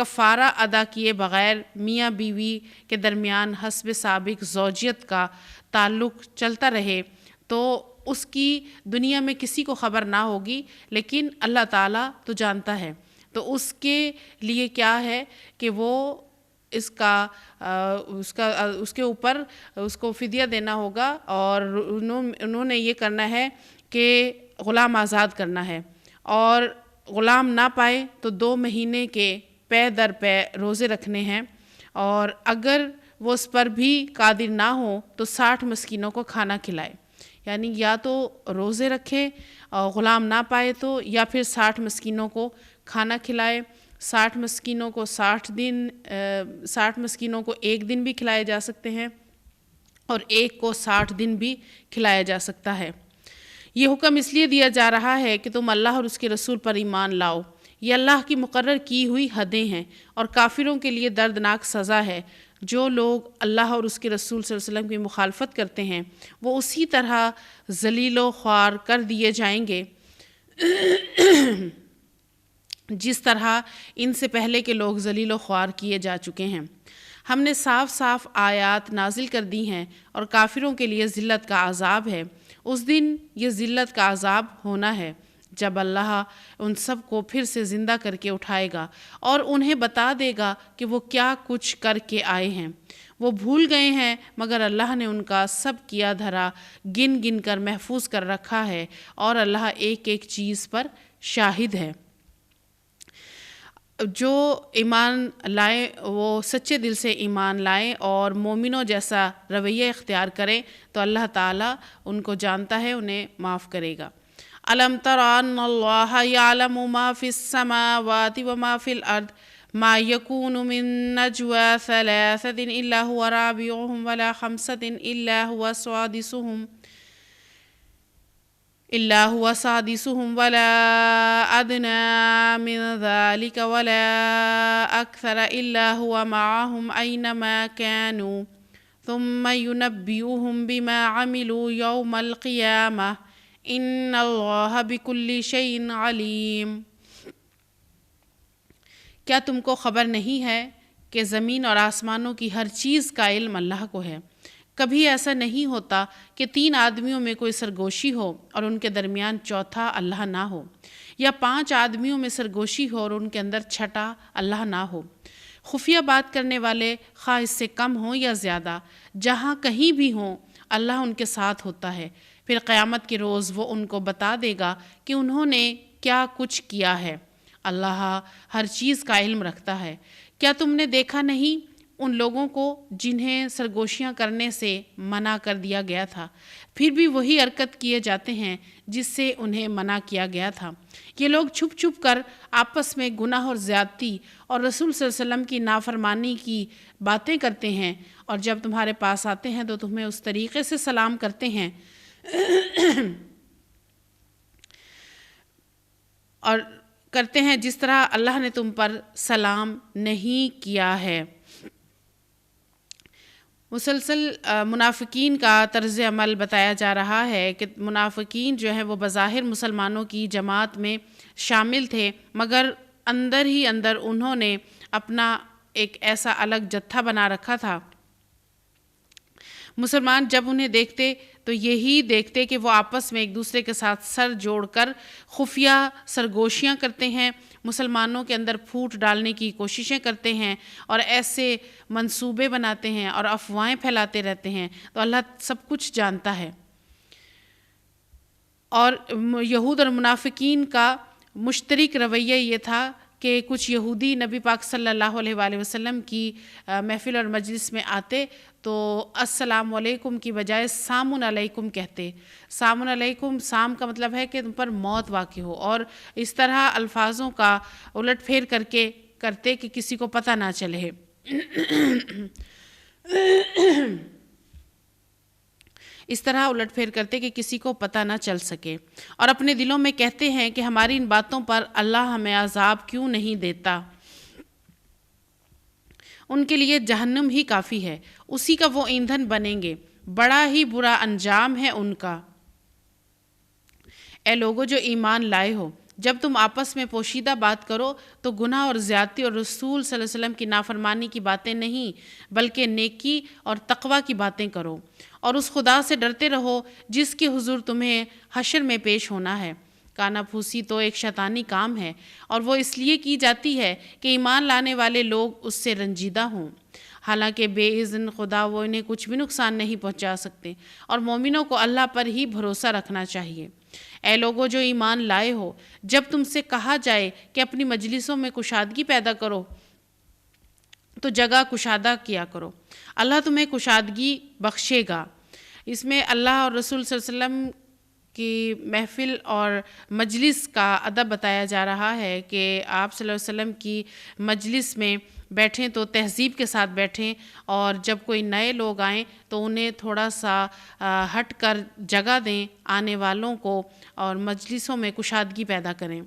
کفارہ ادا کیے بغیر میاں بیوی کے درمیان حسب سابق زوجیت کا تعلق چلتا رہے تو اس کی دنیا میں کسی کو خبر نہ ہوگی، لیکن اللہ تعالیٰ تو جانتا ہے۔ تو اس کے لیے کیا ہے کہ وہ اس کے اوپر اس کو فدیہ دینا ہوگا، اور انہوں نے یہ کرنا ہے کہ غلام آزاد کرنا ہے، اور غلام نہ پائے تو 2 مہینے کے پے در پے روزے رکھنے ہیں، اور اگر وہ اس پر بھی قادر نہ ہوں تو 60 مسکینوں کو کھانا کھلائے، یعنی یا تو روزے رکھے اور غلام نہ پائے تو، یا پھر 60 مسکینوں کو کھانا کھلائے۔ 60 مسکینوں کو 60 مسکینوں کو 1 دن بھی کھلائے جا سکتے ہیں، اور ایک کو 60 دن بھی کھلایا جا سکتا ہے۔ یہ حکم اس لیے دیا جا رہا ہے کہ تم اللہ اور اس کے رسول پر ایمان لاؤ۔ یہ اللہ کی مقرر کی ہوئی حدیں ہیں، اور کافروں کے لیے دردناک سزا ہے۔ جو لوگ اللہ اور اس کے رسول صلی اللہ علیہ وسلم کی مخالفت کرتے ہیں وہ اسی طرح ذلیل و خوار کر دیے جائیں گے جس طرح ان سے پہلے کے لوگ ذلیل و خوار کیے جا چکے ہیں۔ ہم نے صاف صاف آیات نازل کر دی ہیں، اور کافروں کے لیے ذلت کا عذاب ہے۔ اس دن یہ ذلت کا عذاب ہونا ہے جب اللہ ان سب کو پھر سے زندہ کر کے اٹھائے گا اور انہیں بتا دے گا کہ وہ کیا کچھ کر کے آئے ہیں۔ وہ بھول گئے ہیں، مگر اللہ نے ان کا سب کیا دھرا گن گن کر محفوظ کر رکھا ہے، اور اللہ ایک ایک چیز پر شاہد ہے۔ جو ایمان لائیں وہ سچے دل سے ایمان لائیں اور مومنوں جیسا رویہ اختیار کریں تو اللہ تعالیٰ ان کو جانتا ہے، انہیں معاف کرے گا۔ الم تر ان اللہ یعلم ما فی السماوات وما فی الارض ما یکون من نجوى ثلاثة الا هو رابعهم ولا خمسة إلا هو سادسهم ولا أدنى من ذلك ولا أكثر إلا هو معهم أينما كانوا ثم ينبئهم بما عملوا يوم القيامة إن الله بكل شيء عليم۔ کیا تم کو خبر نہیں ہے کہ زمین اور آسمانوں کی ہر چیز کا علم اللہ کو ہے؟ کبھی ایسا نہیں ہوتا کہ 3 آدمیوں میں کوئی سرگوشی ہو اور ان کے درمیان چوتھا اللہ نہ ہو، یا 5 آدمیوں میں سرگوشی ہو اور ان کے اندر چھٹا اللہ نہ ہو۔ خفیہ بات کرنے والے خواہ اس سے کم ہوں یا زیادہ، جہاں کہیں بھی ہوں اللہ ان کے ساتھ ہوتا ہے۔ پھر قیامت کے روز وہ ان کو بتا دے گا کہ انہوں نے کیا کچھ کیا ہے۔ اللہ ہر چیز کا علم رکھتا ہے۔ کیا تم نے دیکھا نہیں ان لوگوں کو جنہیں سرگوشیاں کرنے سے منع کر دیا گیا تھا، پھر بھی وہی حرکت کیے جاتے ہیں جس سے انہیں منع کیا گیا تھا۔ یہ لوگ چھپ چھپ کر آپس میں گناہ اور زیادتی اور رسول صلی اللہ علیہ وسلم کی نافرمانی کی باتیں کرتے ہیں، اور جب تمہارے پاس آتے ہیں تو تمہیں اس طریقے سے سلام کرتے ہیں اور کرتے ہیں جس طرح اللہ نے تم پر سلام نہیں کیا ہے۔ مسلسل منافقین کا طرز عمل بتایا جا رہا ہے کہ منافقین جو ہیں وہ بظاہر مسلمانوں کی جماعت میں شامل تھے، مگر اندر ہی اندر انہوں نے اپنا ایک ایسا الگ جتھا بنا رکھا تھا۔ مسلمان جب انہیں دیکھتے تو یہی دیکھتے کہ وہ آپس میں ایک دوسرے کے ساتھ سر جوڑ کر خفیہ سرگوشیاں کرتے ہیں، مسلمانوں کے اندر پھوٹ ڈالنے کی کوششیں کرتے ہیں، اور ایسے منصوبے بناتے ہیں اور افواہیں پھیلاتے رہتے ہیں۔ تو اللہ سب کچھ جانتا ہے۔ اور یہود اور منافقین کا مشترک رویہ یہ تھا کہ کچھ یہودی نبی پاک صلی اللہ علیہ وآلہ وسلم کی محفل اور مجلس میں آتے تو السلام علیکم کی بجائے سامن علیکم کہتے۔ سامن علیکم، سام کا مطلب ہے کہ تم پر موت واقع ہو، اور اس طرح الفاظوں کا الٹ پھیر کر کے کرتے کہ کسی کو پتہ نہ چلے۔ اس طرح الٹ پھیر کرتے کہ کسی کو پتہ نہ چل سکے، اور اپنے دلوں میں کہتے ہیں کہ ہماری ان باتوں پر اللہ ہمیں عذاب کیوں نہیں دیتا۔ ان کے لیے جہنم ہی کافی ہے، اسی کا وہ ایندھن بنیں گے، بڑا ہی برا انجام ہے ان کا۔ اے لوگو جو ایمان لائے ہو، جب تم آپس میں پوشیدہ بات کرو تو گناہ اور زیادتی اور رسول صلی اللہ علیہ وسلم کی نافرمانی کی باتیں نہیں بلکہ نیکی اور تقوی کی باتیں کرو، اور اس خدا سے ڈرتے رہو جس کے حضور تمہیں حشر میں پیش ہونا ہے۔ کانا پھوسی تو ایک شیطانی کام ہے، اور وہ اس لیے کی جاتی ہے کہ ایمان لانے والے لوگ اس سے رنجیدہ ہوں، حالانکہ بے اذن خدا وہ انہیں کچھ بھی نقصان نہیں پہنچا سکتے، اور مومنوں کو اللہ پر ہی بھروسہ رکھنا چاہیے۔ اے لوگوں جو ایمان لائے ہو، جب تم سے کہا جائے کہ اپنی مجلسوں میں کشادگی پیدا کرو تو جگہ کشادہ کیا کرو، اللہ تمہیں کشادگی بخشے گا۔ اس میں اللہ اور رسول صلی اللہ علیہ وسلم کی محفل اور مجلس کا ادب بتایا جا رہا ہے کہ آپ صلی اللہ علیہ وسلم کی مجلس میں بیٹھیں تو تہذیب کے ساتھ بیٹھیں، اور جب کوئی نئے لوگ آئیں تو انہیں تھوڑا سا ہٹ کر جگہ دیں آنے والوں کو، اور مجلسوں میں کشادگی پیدا کریں۔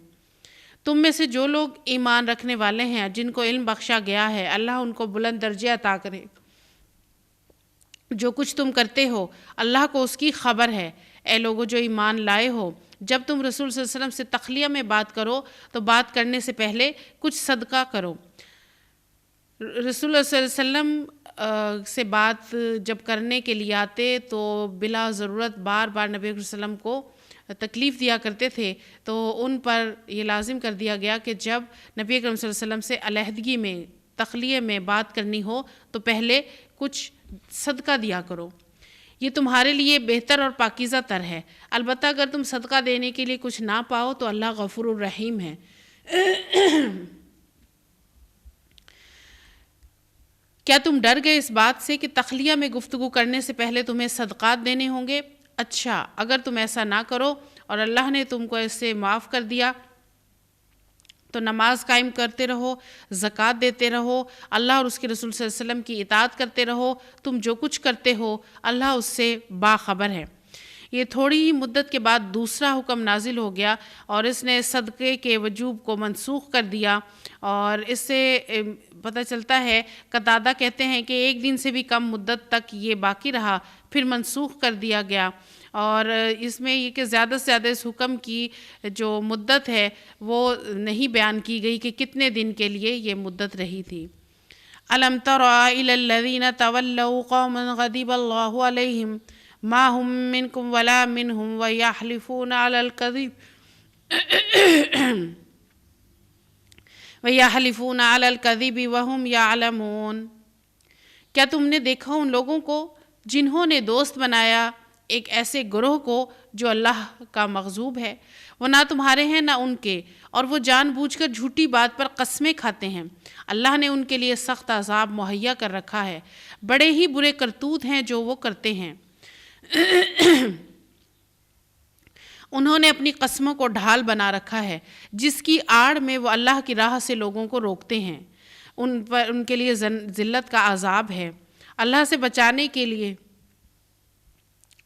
تم میں سے جو لوگ ایمان رکھنے والے ہیں جن کو علم بخشا گیا ہے، اللہ ان کو بلند درجے عطا کرے۔ جو کچھ تم کرتے ہو اللہ کو اس کی خبر ہے۔ اے لوگوں جو ایمان لائے ہو، جب تم رسول صلی اللہ علیہ وسلم سے تخلیہ میں بات کرو تو بات کرنے سے پہلے کچھ صدقہ کرو۔ رسول اللہ صلی اللہ علیہ وسلم سے بات جب کرنے کے لیے آتے تو بلا ضرورت بار بار نبی صلی اللہ علیہ وسلم کو تکلیف دیا کرتے تھے، تو ان پر یہ لازم کر دیا گیا کہ جب نبی اکرم صلی اللہ علیہ وسلم سے علیحدگی میں تخلیہ میں بات کرنی ہو تو پہلے کچھ صدقہ دیا کرو، یہ تمہارے لیے بہتر اور پاکیزہ تر ہے۔ البتہ اگر تم صدقہ دینے کے لیے کچھ نہ پاؤ تو اللہ غفور الرحیم ہے۔ کیا تم ڈر گئے اس بات سے کہ تخلیہ میں گفتگو کرنے سے پہلے تمہیں صدقات دینے ہوں گے؟ اچھا، اگر تم ایسا نہ کرو اور اللہ نے تم کو اسے معاف کر دیا تو نماز قائم کرتے رہو، زکوٰۃ دیتے رہو، اللہ اور اس کے رسول صلی اللہ علیہ وسلم کی اطاعت کرتے رہو، تم جو کچھ کرتے ہو اللہ اس سے باخبر ہے۔ یہ تھوڑی ہی مدت کے بعد دوسرا حکم نازل ہو گیا اور اس نے صدقے کے وجوب کو منسوخ کر دیا، اور اس سے پتہ چلتا ہے، قتادہ کہتے ہیں کہ ایک دن سے بھی کم مدت تک یہ باقی رہا، پھر منسوخ کر دیا گیا، اور اس میں یہ کہ زیادہ سے زیادہ اس حکم کی جو مدت ہے وہ نہیں بیان کی گئی کہ کتنے دن کے لیے یہ مدت رہی تھی۔ أَلَمْ تَرَ إِلَى الَّذِينَ تَوَلَّوْا قَوْمًا غَضِبَ اللَّهُ عَلَيْهِمْ مَا هُمْ مِنْكُمْ وَلَا مِنْهُمْ وَيَحْلِفُونَ عَلَى الْكَذِبِ وَهُمْ يَعْلَمُونَ۔ کیا تم نے دیکھا ان لوگوں کو جنہوں نے دوست بنایا ایک ایسے گروہ کو جو اللہ کا مغضوب ہے؟ وہ نہ تمہارے ہیں نہ ان کے، اور وہ جان بوجھ کر جھوٹی بات پر قسمیں کھاتے ہیں۔ اللہ نے ان کے لیے سخت عذاب مہیا کر رکھا ہے، بڑے ہی برے کرتوت ہیں جو وہ کرتے ہیں۔ انہوں نے اپنی قسموں کو ڈھال بنا رکھا ہے جس کی آڑ میں وہ اللہ کی راہ سے لوگوں کو روکتے ہیں، ان کے لیے ذلت کا عذاب ہے۔ اللہ سے بچانے کے لیے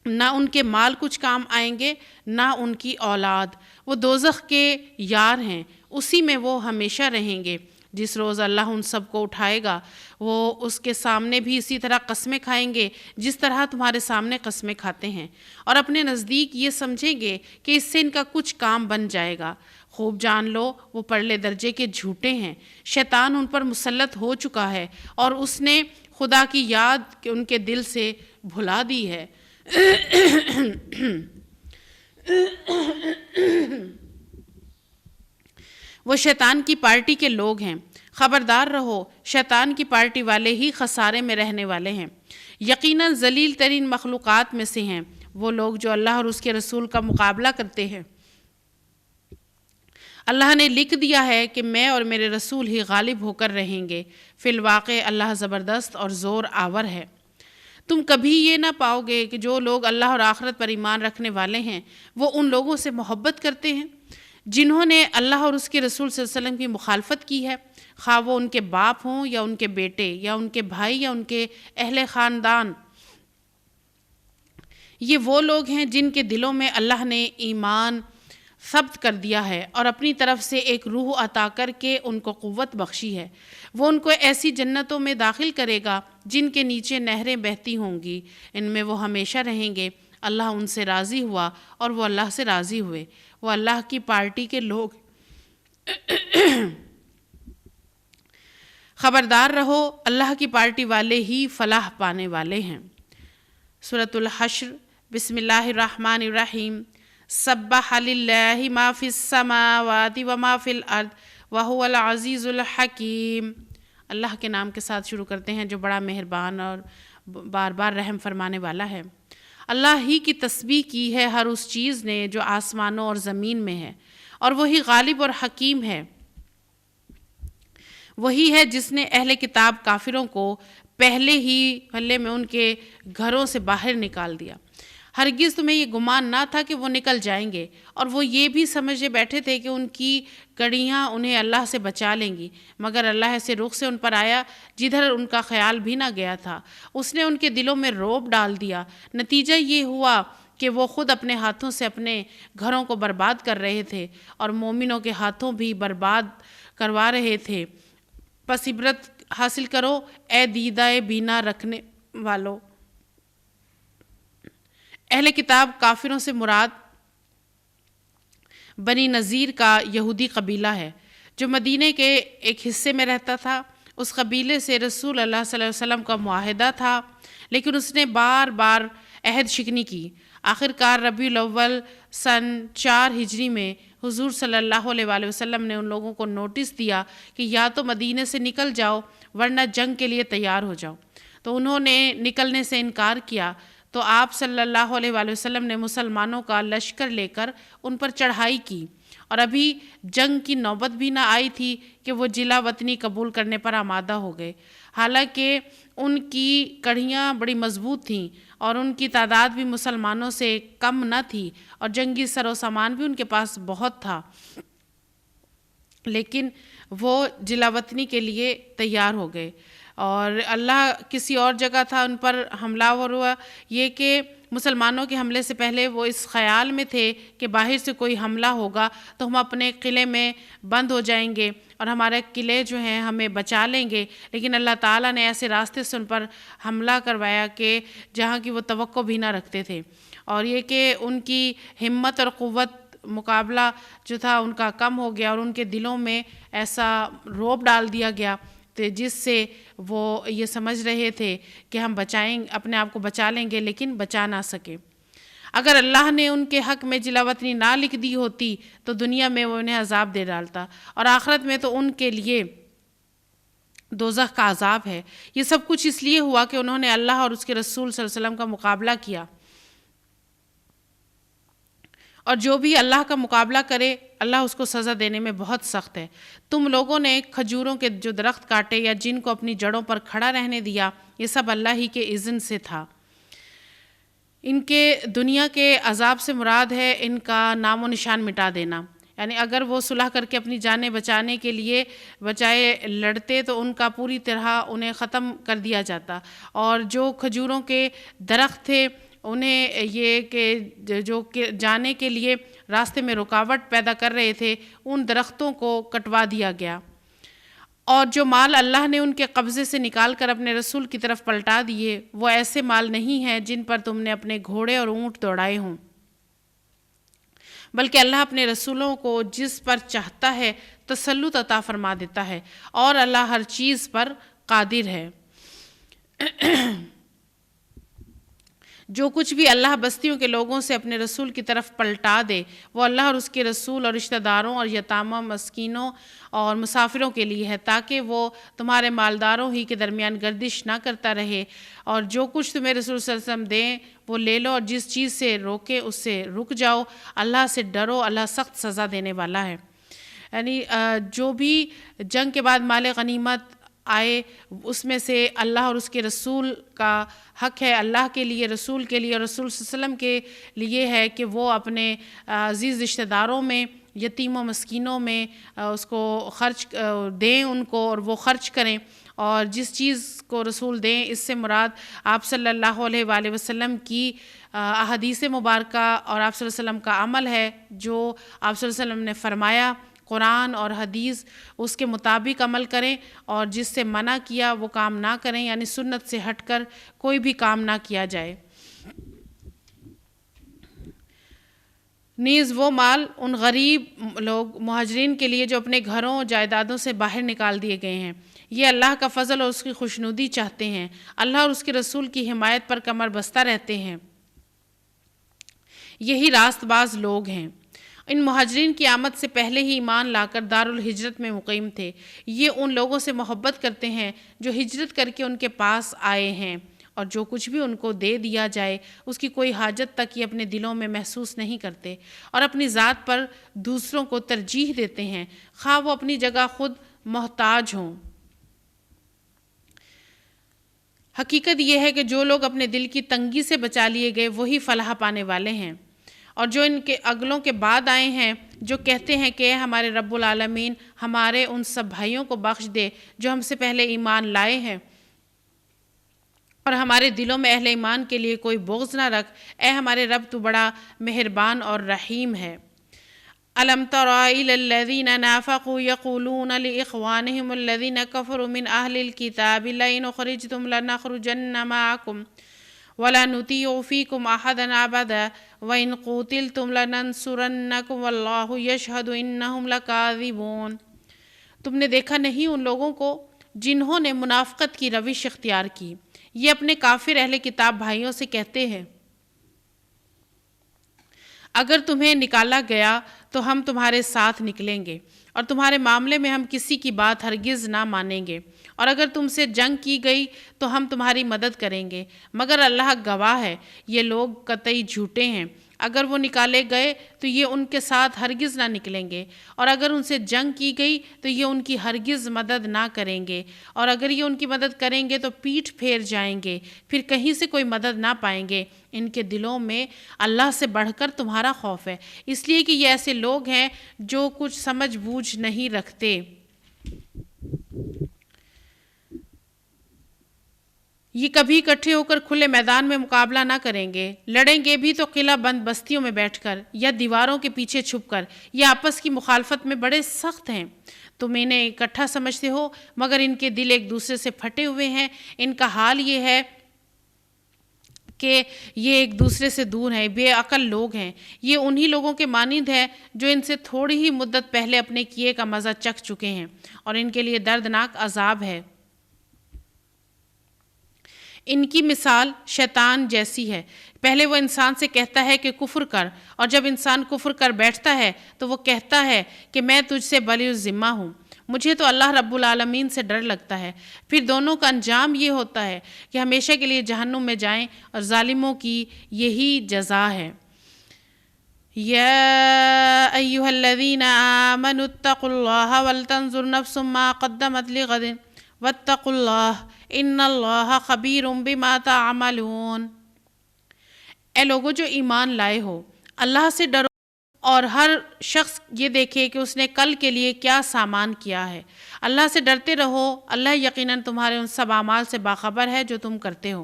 نہ ان کے مال کچھ کام آئیں گے نہ ان کی اولاد، وہ دوزخ کے یار ہیں، اسی میں وہ ہمیشہ رہیں گے۔ جس روز اللہ ان سب کو اٹھائے گا وہ اس کے سامنے بھی اسی طرح قسمیں کھائیں گے جس طرح تمہارے سامنے قسمیں کھاتے ہیں، اور اپنے نزدیک یہ سمجھیں گے کہ اس سے ان کا کچھ کام بن جائے گا۔ خوب جان لو وہ پرلے درجے کے جھوٹے ہیں، شیطان ان پر مسلط ہو چکا ہے اور اس نے خدا کی یاد ان کے دل سے بھلا دی ہے۔ وہ شیطان کی پارٹی کے لوگ ہیں، خبردار رہو شیطان کی پارٹی والے ہی خسارے میں رہنے والے ہیں۔ یقیناً ذلیل ترین مخلوقات میں سے ہیں وہ لوگ جو اللہ اور اس کے رسول کا مقابلہ کرتے ہیں۔ اللہ نے لکھ دیا ہے کہ میں اور میرے رسول ہی غالب ہو کر رہیں گے، فی الواقع اللہ زبردست اور زور آور ہے۔ تم کبھی یہ نہ پاؤ گے کہ جو لوگ اللہ اور آخرت پر ایمان رکھنے والے ہیں وہ ان لوگوں سے محبت کرتے ہیں جنہوں نے اللہ اور اس کے رسول صلی اللہ علیہ وسلم کی مخالفت کی ہے، خواہ وہ ان کے باپ ہوں یا ان کے بیٹے یا ان کے بھائی یا ان کے اہل خاندان۔ یہ وہ لوگ ہیں جن کے دلوں میں اللہ نے ایمان ثبت کر دیا ہے اور اپنی طرف سے ایک روح عطا کر کے ان کو قوت بخشی ہے۔ وہ ان کو ایسی جنتوں میں داخل کرے گا جن کے نیچے نہریں بہتی ہوں گی، ان میں وہ ہمیشہ رہیں گے۔ اللہ ان سے راضی ہوا اور وہ اللہ سے راضی ہوئے۔ وہ اللہ کی پارٹی کے لوگ خبردار رہو، اللہ کی پارٹی والے ہی فلاح پانے والے ہیں۔ سورۃ الحشر، بسم اللہ الرحمن الرحیم۔ سبح للہ ما فی السماوات وما فی الارض وہو العزیز الحکیم۔ اللہ کے نام کے ساتھ شروع کرتے ہیں جو بڑا مہربان اور بار بار رحم فرمانے والا ہے۔ اللہ ہی کی تسبیح کی ہے ہر اس چیز نے جو آسمانوں اور زمین میں ہے، اور وہی غالب اور حکیم ہے۔ وہی ہے جس نے اہل کتاب کافروں کو پہلے ہی حلے میں ان کے گھروں سے باہر نکال دیا۔ ہرگز تمہیں یہ گمان نہ تھا کہ وہ نکل جائیں گے، اور وہ یہ بھی سمجھے بیٹھے تھے کہ ان کی کڑیاں انہیں اللہ سے بچا لیں گی، مگر اللہ ایسے رخ سے ان پر آیا جدھر ان کا خیال بھی نہ گیا تھا۔ اس نے ان کے دلوں میں رعب ڈال دیا۔ نتیجہ یہ ہوا کہ وہ خود اپنے ہاتھوں سے اپنے گھروں کو برباد کر رہے تھے اور مومنوں کے ہاتھوں بھی برباد کروا رہے تھے۔ پس عبرت حاصل کرو اے دیدہ بینا رکھنے والو۔ اہل کتاب کافروں سے مراد بنی نذیر کا یہودی قبیلہ ہے جو مدینے کے ایک حصے میں رہتا تھا۔ اس قبیلے سے رسول اللہ صلی اللہ علیہ وسلم کا معاہدہ تھا، لیکن اس نے بار بار عہد شکنی کی۔ آخرکار ربیع الاول سن 4 ہجری میں حضور صلی اللہ علیہ وآلہ وسلم نے ان لوگوں کو نوٹس دیا کہ یا تو مدینے سے نکل جاؤ ورنہ جنگ کے لیے تیار ہو جاؤ۔ تو انہوں نے نکلنے سے انکار کیا، تو آپ صلی اللہ علیہ وآلہ وسلم نے مسلمانوں کا لشکر لے کر ان پر چڑھائی کی، اور ابھی جنگ کی نوبت بھی نہ آئی تھی کہ وہ جلا وطنی قبول کرنے پر آمادہ ہو گئے۔ حالانکہ ان کی کڑیاں بڑی مضبوط تھیں اور ان کی تعداد بھی مسلمانوں سے کم نہ تھی، اور جنگی سر و سامان بھی ان کے پاس بہت تھا، لیکن وہ جلا وطنی کے لیے تیار ہو گئے۔ اور اللہ کسی اور جگہ تھا ان پر حملہ ہوا، یہ کہ مسلمانوں کے حملے سے پہلے وہ اس خیال میں تھے کہ باہر سے کوئی حملہ ہوگا تو ہم اپنے قلعے میں بند ہو جائیں گے اور ہمارے قلعے جو ہیں ہمیں بچا لیں گے، لیکن اللہ تعالیٰ نے ایسے راستے سے ان پر حملہ کروایا کہ جہاں کی وہ توقع بھی نہ رکھتے تھے، اور یہ کہ ان کی ہمت اور قوت مقابلہ جو تھا ان کا کم ہو گیا، اور ان کے دلوں میں ایسا رعب ڈال دیا گیا جس سے وہ یہ سمجھ رہے تھے کہ ہم اپنے آپ کو بچا لیں گے، لیکن بچا نہ سکے۔ اگر اللہ نے ان کے حق میں جلا وطنی نہ لکھ دی ہوتی تو دنیا میں وہ انہیں عذاب دے ڈالتا، اور آخرت میں تو ان کے لیے دوزخ کا عذاب ہے۔ یہ سب کچھ اس لیے ہوا کہ انہوں نے اللہ اور اس کے رسول صلی اللہ علیہ وسلم کا مقابلہ کیا، اور جو بھی اللہ کا مقابلہ کرے اللہ اس کو سزا دینے میں بہت سخت ہے۔ تم لوگوں نے کھجوروں کے جو درخت کاٹے یا جن کو اپنی جڑوں پر کھڑا رہنے دیا، یہ سب اللہ ہی کے اذن سے تھا۔ ان کے دنیا کے عذاب سے مراد ہے ان کا نام و نشان مٹا دینا، یعنی اگر وہ صلح کر کے اپنی جانیں بچانے کے لیے بچائے لڑتے تو ان کا پوری طرح انہیں ختم کر دیا جاتا، اور جو کھجوروں کے درخت تھے انہیں یہ کہ جو جانے کے لیے راستے میں رکاوٹ پیدا کر رہے تھے ان درختوں کو کٹوا دیا گیا، اور جو مال اللہ نے ان کے قبضے سے نکال کر اپنے رسول کی طرف پلٹا دیے وہ ایسے مال نہیں ہیں جن پر تم نے اپنے گھوڑے اور اونٹ دوڑائے ہوں، بلکہ اللہ اپنے رسولوں کو جس پر چاہتا ہے تسلط عطا فرما دیتا ہے، اور اللہ ہر چیز پر قادر ہے۔ جو کچھ بھی اللہ بستیوں کے لوگوں سے اپنے رسول کی طرف پلٹا دے وہ اللہ اور اس کے رسول اور رشتہ داروں اور یتامہ مسکینوں اور مسافروں کے لیے ہے، تاکہ وہ تمہارے مالداروں ہی کے درمیان گردش نہ کرتا رہے، اور جو کچھ تمہیں رسول صلی اللہ علیہ وسلم دیں وہ لے لو، اور جس چیز سے روکے اس سے رک جاؤ، اللہ سے ڈرو، اللہ سخت سزا دینے والا ہے۔ یعنی جو بھی جنگ کے بعد مال غنیمت آئے اس میں سے اللہ اور اس کے رسول کا حق ہے، اللہ کے لیے، رسول کے لیے، اور رسول صلی اللہ علیہ وسلم کے لیے ہے کہ وہ اپنے عزیز رشتہ داروں میں، یتیموں مسکینوں میں اس کو خرچ دیں ان کو، اور وہ خرچ کریں، اور جس چیز کو رسول دیں اس سے مراد آپ صلی اللہ علیہ وآلہ وسلم کی احادیث مبارکہ اور آپ صلی اللہ علیہ وسلم کا عمل ہے، جو آپ صلی اللہ علیہ وسلم نے فرمایا قرآن اور حدیث اس کے مطابق عمل کریں، اور جس سے منع کیا وہ کام نہ کریں، یعنی سنت سے ہٹ کر کوئی بھی کام نہ کیا جائے۔ نیز وہ مال ان غریب لوگ مہاجرین کے لیے جو اپنے گھروں جائیدادوں سے باہر نکال دیے گئے ہیں، یہ اللہ کا فضل اور اس کی خوشنودی چاہتے ہیں، اللہ اور اس کے رسول کی حمایت پر کمر بستہ رہتے ہیں، یہی راست باز لوگ ہیں۔ ان مہاجرین کی آمد سے پہلے ہی ایمان لا کر دارالہجرت میں مقیم تھے، یہ ان لوگوں سے محبت کرتے ہیں جو ہجرت کر کے ان کے پاس آئے ہیں، اور جو کچھ بھی ان کو دے دیا جائے اس کی کوئی حاجت تک یہ اپنے دلوں میں محسوس نہیں کرتے، اور اپنی ذات پر دوسروں کو ترجیح دیتے ہیں، خواہ وہ اپنی جگہ خود محتاج ہوں۔ حقیقت یہ ہے کہ جو لوگ اپنے دل کی تنگی سے بچا لیے گئے وہی فلاح پانے والے ہیں، اور جو ان کے اگلوں کے بعد آئے ہیں جو کہتے ہیں کہ اے ہمارے رب العالمین ہمارے ان سب بھائیوں کو بخش دے جو ہم سے پہلے ایمان لائے ہیں، اور ہمارے دلوں میں اہل ایمان کے لیے کوئی بغض نہ رکھ، اے ہمارے رب تو بڑا مہربان اور رحیم ہے۔ أَلَمْ تَرَ إِلَى الَّذِينَ نَافَقُوا يَقُولُونَ لِإِخْوَانِهِمُ الَّذِينَ كَفَرُوا مِنْ أَهْلِ الْكِتَابِ لَئِنْ أُخْرِجْتُمْ لَنَخْرُجَنَّ مَعَكُمْ وَلَا نُطِيعُ فِيكُمْ أَحَدًا أَبَدًا وَإِنْ قُوتِلْتُمْ لَنَنْصُرَنَّكُمْ وَاللَّهُ يَشْهَدُ إِنَّهُمْ لَكَاذِبُونَ۔ تم نے دیکھا نہیں ان لوگوں کو جنہوں نے منافقت کی روش اختیار کی، یہ اپنے کافر اہل کتاب بھائیوں سے کہتے ہیں اگر تمہیں نکالا گیا تو ہم تمہارے ساتھ نکلیں گے، اور تمہارے معاملے میں ہم کسی کی بات ہرگز نہ مانیں گے، اور اگر تم سے جنگ کی گئی تو ہم تمہاری مدد کریں گے، مگر اللہ گواہ ہے یہ لوگ قطعی جھوٹے ہیں۔ اگر وہ نکالے گئے تو یہ ان کے ساتھ ہرگز نہ نکلیں گے، اور اگر ان سے جنگ کی گئی تو یہ ان کی ہرگز مدد نہ کریں گے، اور اگر یہ ان کی مدد کریں گے تو پیٹھ پھیر جائیں گے، پھر کہیں سے کوئی مدد نہ پائیں گے۔ ان کے دلوں میں اللہ سے بڑھ کر تمہارا خوف ہے، اس لیے کہ یہ ایسے لوگ ہیں جو کچھ سمجھ بوجھ نہیں رکھتے۔ یہ کبھی اکٹھے ہو کر کھلے میدان میں مقابلہ نہ کریں گے، لڑیں گے بھی تو قلعہ بند بستیوں میں بیٹھ کر یا دیواروں کے پیچھے چھپ کر، یہ آپس کی مخالفت میں بڑے سخت ہیں۔ تم انہیں اکٹھا سمجھتے ہو مگر ان کے دل ایک دوسرے سے پھٹے ہوئے ہیں، ان کا حال یہ ہے کہ یہ ایک دوسرے سے دور ہیں، بے عقل لوگ ہیں۔ یہ انہی لوگوں کے مانند ہے جو ان سے تھوڑی ہی مدت پہلے اپنے کیے کا مزہ چکھ چکے ہیں، اور ان کے لیے دردناک عذاب ہے۔ ان کی مثال شیطان جیسی ہے، پہلے وہ انسان سے کہتا ہے کہ کفر کر، اور جب انسان کفر کر بیٹھتا ہے تو وہ کہتا ہے کہ میں تجھ سے بری الذمہ ہوں، مجھے تو اللہ رب العالمین سے ڈر لگتا ہے۔ پھر دونوں کا انجام یہ ہوتا ہے کہ ہمیشہ کے لیے جہنم میں جائیں، اور ظالموں کی یہی جزا ہے۔ یا ایھا الذین آمنوا اتقوا اللہ ولتنظر نفس ما قدمت لغد واتقوا اللہ ان اللہ خبیر بما تعملون۔ اے لوگو جو ایمان لائے ہو، اللہ سے ڈرو، اور ہر شخص یہ دیکھے کہ اس نے کل کے لیے کیا سامان کیا ہے۔ اللہ سے ڈرتے رہو، اللہ یقیناً تمہارے ان سب اعمال سے باخبر ہے جو تم کرتے ہو۔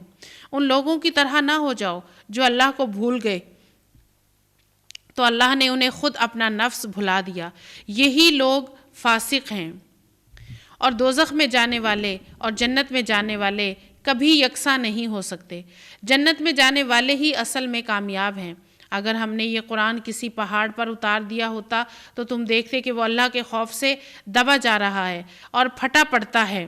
ان لوگوں کی طرح نہ ہو جاؤ جو اللہ کو بھول گئے تو اللہ نے انہیں خود اپنا نفس بھلا دیا، یہی لوگ فاسق ہیں۔ اور دوزخ میں جانے والے اور جنت میں جانے والے کبھی یکساں نہیں ہو سکتے، جنت میں جانے والے ہی اصل میں کامیاب ہیں۔ اگر ہم نے یہ قرآن کسی پہاڑ پر اتار دیا ہوتا تو تم دیکھتے کہ وہ اللہ کے خوف سے دبا جا رہا ہے اور پھٹا پڑتا ہے۔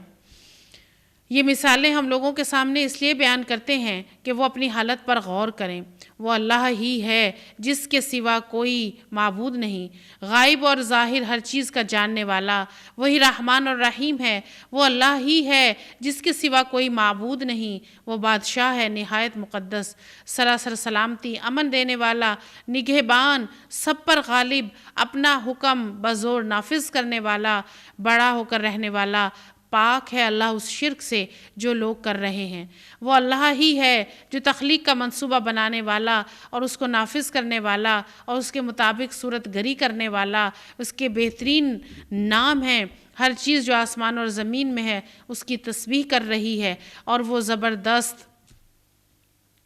یہ مثالیں ہم لوگوں کے سامنے اس لیے بیان کرتے ہیں کہ وہ اپنی حالت پر غور کریں۔ وہ اللہ ہی ہے جس کے سوا کوئی معبود نہیں، غائب اور ظاہر ہر چیز کا جاننے والا، وہی رحمان اور رحیم ہے۔ وہ اللہ ہی ہے جس کے سوا کوئی معبود نہیں، وہ بادشاہ ہے نہایت مقدس، سراسر سلامتی، امن دینے والا، نگہبان، سب پر غالب، اپنا حکم بزور نافذ کرنے والا، بڑا ہو کر رہنے والا۔ پاک ہے اللہ اس شرک سے جو لوگ کر رہے ہیں۔ وہ اللہ ہی ہے جو تخلیق کا منصوبہ بنانے والا اور اس کو نافذ کرنے والا اور اس کے مطابق صورت گری کرنے والا، اس کے بہترین نام ہیں۔ ہر چیز جو آسمان اور زمین میں ہے اس کی تسبیح کر رہی ہے، اور وہ زبردست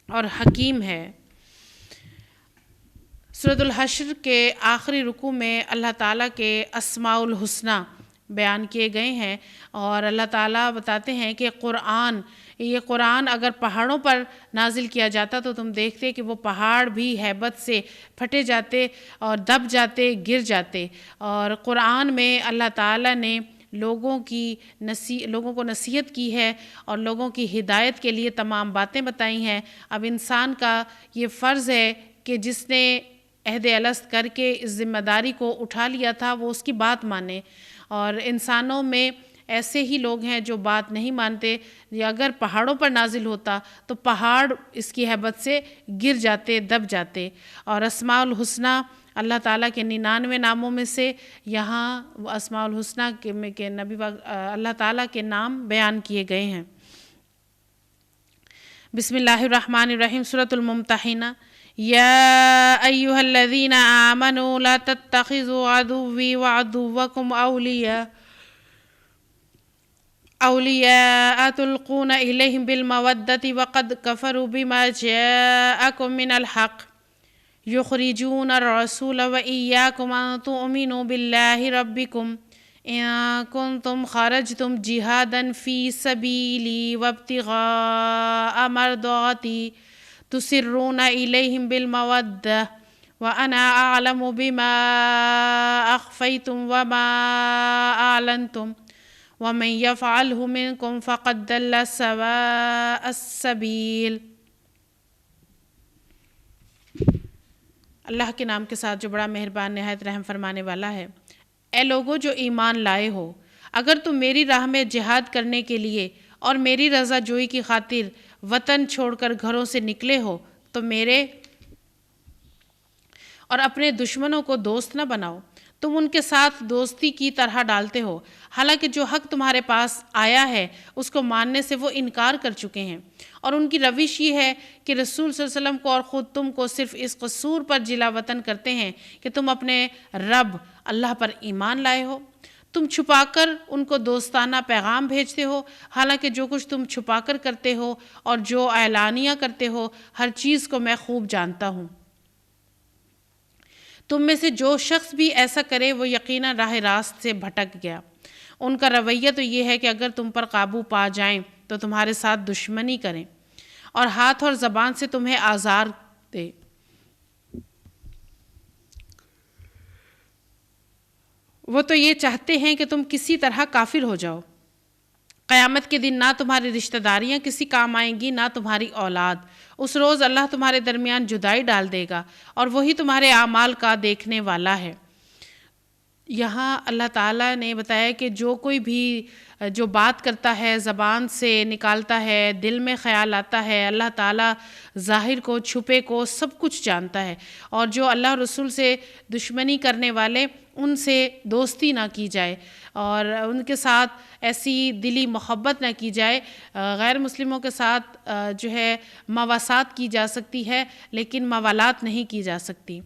اور حکیم ہے۔ سورۃ الحشر کے آخری رکوع میں اللہ تعالیٰ کے اسماء الحسنی بیان کیے گئے ہیں، اور اللہ تعالیٰ بتاتے ہیں کہ قرآن یہ قرآن اگر پہاڑوں پر نازل کیا جاتا تو تم دیکھتے کہ وہ پہاڑ بھی ہیبت سے پھٹے جاتے اور دب جاتے، گر جاتے۔ اور قرآن میں اللہ تعالیٰ نے لوگوں کو نصیحت کی ہے اور لوگوں کی ہدایت کے لیے تمام باتیں بتائی ہیں۔ اب انسان کا یہ فرض ہے کہ جس نے عہد الست کر کے اس ذمہ داری کو اٹھا لیا تھا وہ اس کی بات مانے، اور انسانوں میں ایسے ہی لوگ ہیں جو بات نہیں مانتے۔ یا اگر پہاڑوں پر نازل ہوتا تو پہاڑ اس کی ہیبت سے گر جاتے، دب جاتے۔ اور اسماء الحسنی اللہ تعالیٰ کے 99 ناموں میں سے یہاں اسماء الحسنی کے نبی اللہ تعالیٰ کے نام بیان کیے گئے ہیں۔ بسم اللہ الرحمن الرحیم، سورۃ الممتحنہ۔ یا ایہا الذین آمنوا لا تتخذوا عدوی وعدوکم اولیاء تلقون الیہم بالمودۃ وقد کفروا بما جاءکم من الحق یخرجون الرسول وإیاکم ان تؤمنوا باللہ ربکم ان کنتم خرجتم جہادا فی سبیلی وابتغاء مرضاتی تسرون الیہم بالمودۃ وانا اعلم بما اخفیتم وما اعلنتم ومن یفعلہ منکم فقد ضل سواء السبیل۔ اللہ کے نام کے ساتھ جو بڑا مہربان نہایت رحم فرمانے والا ہے۔ اے لوگو جو ایمان لائے ہو، اگر تم میری راہ میں جہاد کرنے کے لیے اور میری رضا جوئی کی خاطر وطن چھوڑ کر گھروں سے نکلے ہو تو میرے اور اپنے دشمنوں کو دوست نہ بناؤ۔ تم ان کے ساتھ دوستی کی طرح ڈالتے ہو، حالانکہ جو حق تمہارے پاس آیا ہے اس کو ماننے سے وہ انکار کر چکے ہیں، اور ان کی روش یہ ہے کہ رسول صلی اللہ علیہ وسلم کو اور خود تم کو صرف اس قصور پر جلا وطن کرتے ہیں کہ تم اپنے رب اللہ پر ایمان لائے ہو۔ تم چھپا کر ان کو دوستانہ پیغام بھیجتے ہو، حالانکہ جو کچھ تم چھپا کر کرتے ہو اور جو اعلانیہ کرتے ہو ہر چیز کو میں خوب جانتا ہوں۔ تم میں سے جو شخص بھی ایسا کرے وہ یقیناً راہ راست سے بھٹک گیا۔ ان کا رویہ تو یہ ہے کہ اگر تم پر قابو پا جائیں تو تمہارے ساتھ دشمنی کریں اور ہاتھ اور زبان سے تمہیں آزار دے۔ وہ تو یہ چاہتے ہیں کہ تم کسی طرح کافر ہو جاؤ۔ قیامت کے دن نہ تمہاری رشتہ داریاں کسی کام آئیں گی نہ تمہاری اولاد۔ اس روز اللہ تمہارے درمیان جدائی ڈال دے گا اور وہی تمہارے اعمال کا دیکھنے والا ہے۔ یہاں اللہ تعالیٰ نے بتایا کہ جو کوئی بھی جو بات کرتا ہے، زبان سے نکالتا ہے، دل میں خیال آتا ہے، اللہ تعالیٰ ظاہر کو چھپے کو سب کچھ جانتا ہے، اور جو اللہ رسول سے دشمنی کرنے والے ان سے دوستی نہ کی جائے اور ان کے ساتھ ایسی دلی محبت نہ کی جائے۔ غیر مسلموں کے ساتھ جو ہے مواسات کی جا سکتی ہے لیکن موالات نہیں کی جا سکتی۔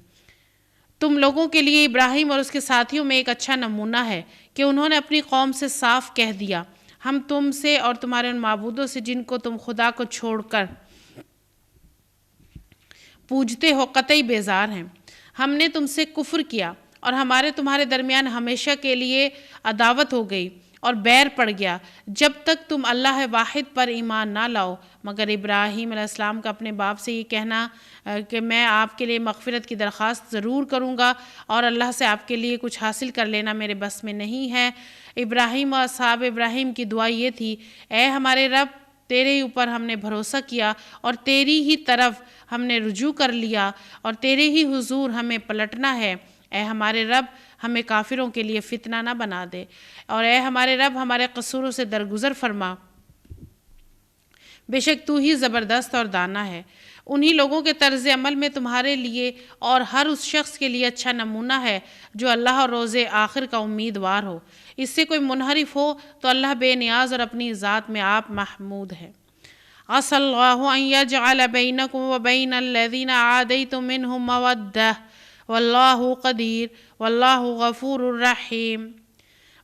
تم لوگوں کے لیے ابراہیم اور اس کے ساتھیوں میں ایک اچھا نمونہ ہے کہ انہوں نے اپنی قوم سے صاف کہہ دیا، ہم تم سے اور تمہارے ان معبودوں سے جن کو تم خدا کو چھوڑ کر پوجتے ہو قطعی بیزار ہیں۔ ہم نے تم سے کفر کیا اور ہمارے تمہارے درمیان ہمیشہ کے لیے عداوت ہو گئی اور بیر پڑ گیا جب تک تم اللہ واحد پر ایمان نہ لاؤ، مگر ابراہیم علیہ السلام کا اپنے باپ سے یہ کہنا کہ میں آپ کے لیے مغفرت کی درخواست ضرور کروں گا اور اللہ سے آپ کے لیے کچھ حاصل کر لینا میرے بس میں نہیں ہے۔ ابراہیم اور اصحاب ابراہیم کی دعا یہ تھی، اے ہمارے رب، تیرے ہی اوپر ہم نے بھروسہ کیا اور تیری ہی طرف ہم نے رجوع کر لیا اور تیرے ہی حضور ہمیں پلٹنا ہے۔ اے ہمارے رب، ہمیں کافروں کے لیے فتنہ نہ بنا دے، اور اے ہمارے رب ہمارے قصوروں سے درگزر فرما، بے شک تو ہی زبردست اور دانا ہے۔ انہی لوگوں کے طرز عمل میں تمہارے لیے اور ہر اس شخص کے لیے اچھا نمونہ ہے جو اللہ اور روز آخر کا امیدوار ہو۔ اس سے کوئی منحرف ہو تو اللہ بے نیاز اور اپنی ذات میں آپ محمود ہے۔ عسى الله أن يجعل بينكم وبين الذين عاديتم منهم مودة والله قدير والله غفور رحيم۔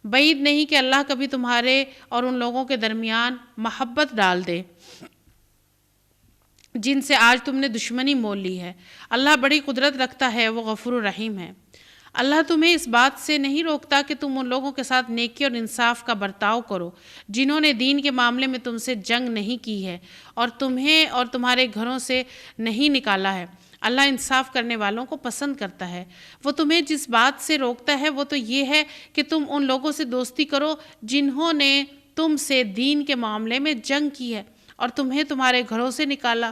بعید نہیں کہ اللہ کبھی تمہارے اور ان لوگوں کے درمیان محبت ڈال دے جن سے آج تم نے دشمنی مول لی ہے۔ اللہ بڑی قدرت رکھتا ہے، وہ غفور الرحیم ہے۔ اللہ تمہیں اس بات سے نہیں روکتا کہ تم ان لوگوں کے ساتھ نیکی اور انصاف کا برتاؤ کرو جنہوں نے دین کے معاملے میں تم سے جنگ نہیں کی ہے اور تمہیں اور تمہارے گھروں سے نہیں نکالا ہے۔ اللہ انصاف کرنے والوں کو پسند کرتا ہے۔ وہ تمہیں جس بات سے روکتا ہے وہ تو یہ ہے کہ تم ان لوگوں سے دوستی کرو جنہوں نے تم سے دین کے معاملے میں جنگ کی ہے اور تمہیں تمہارے گھروں سے نکالا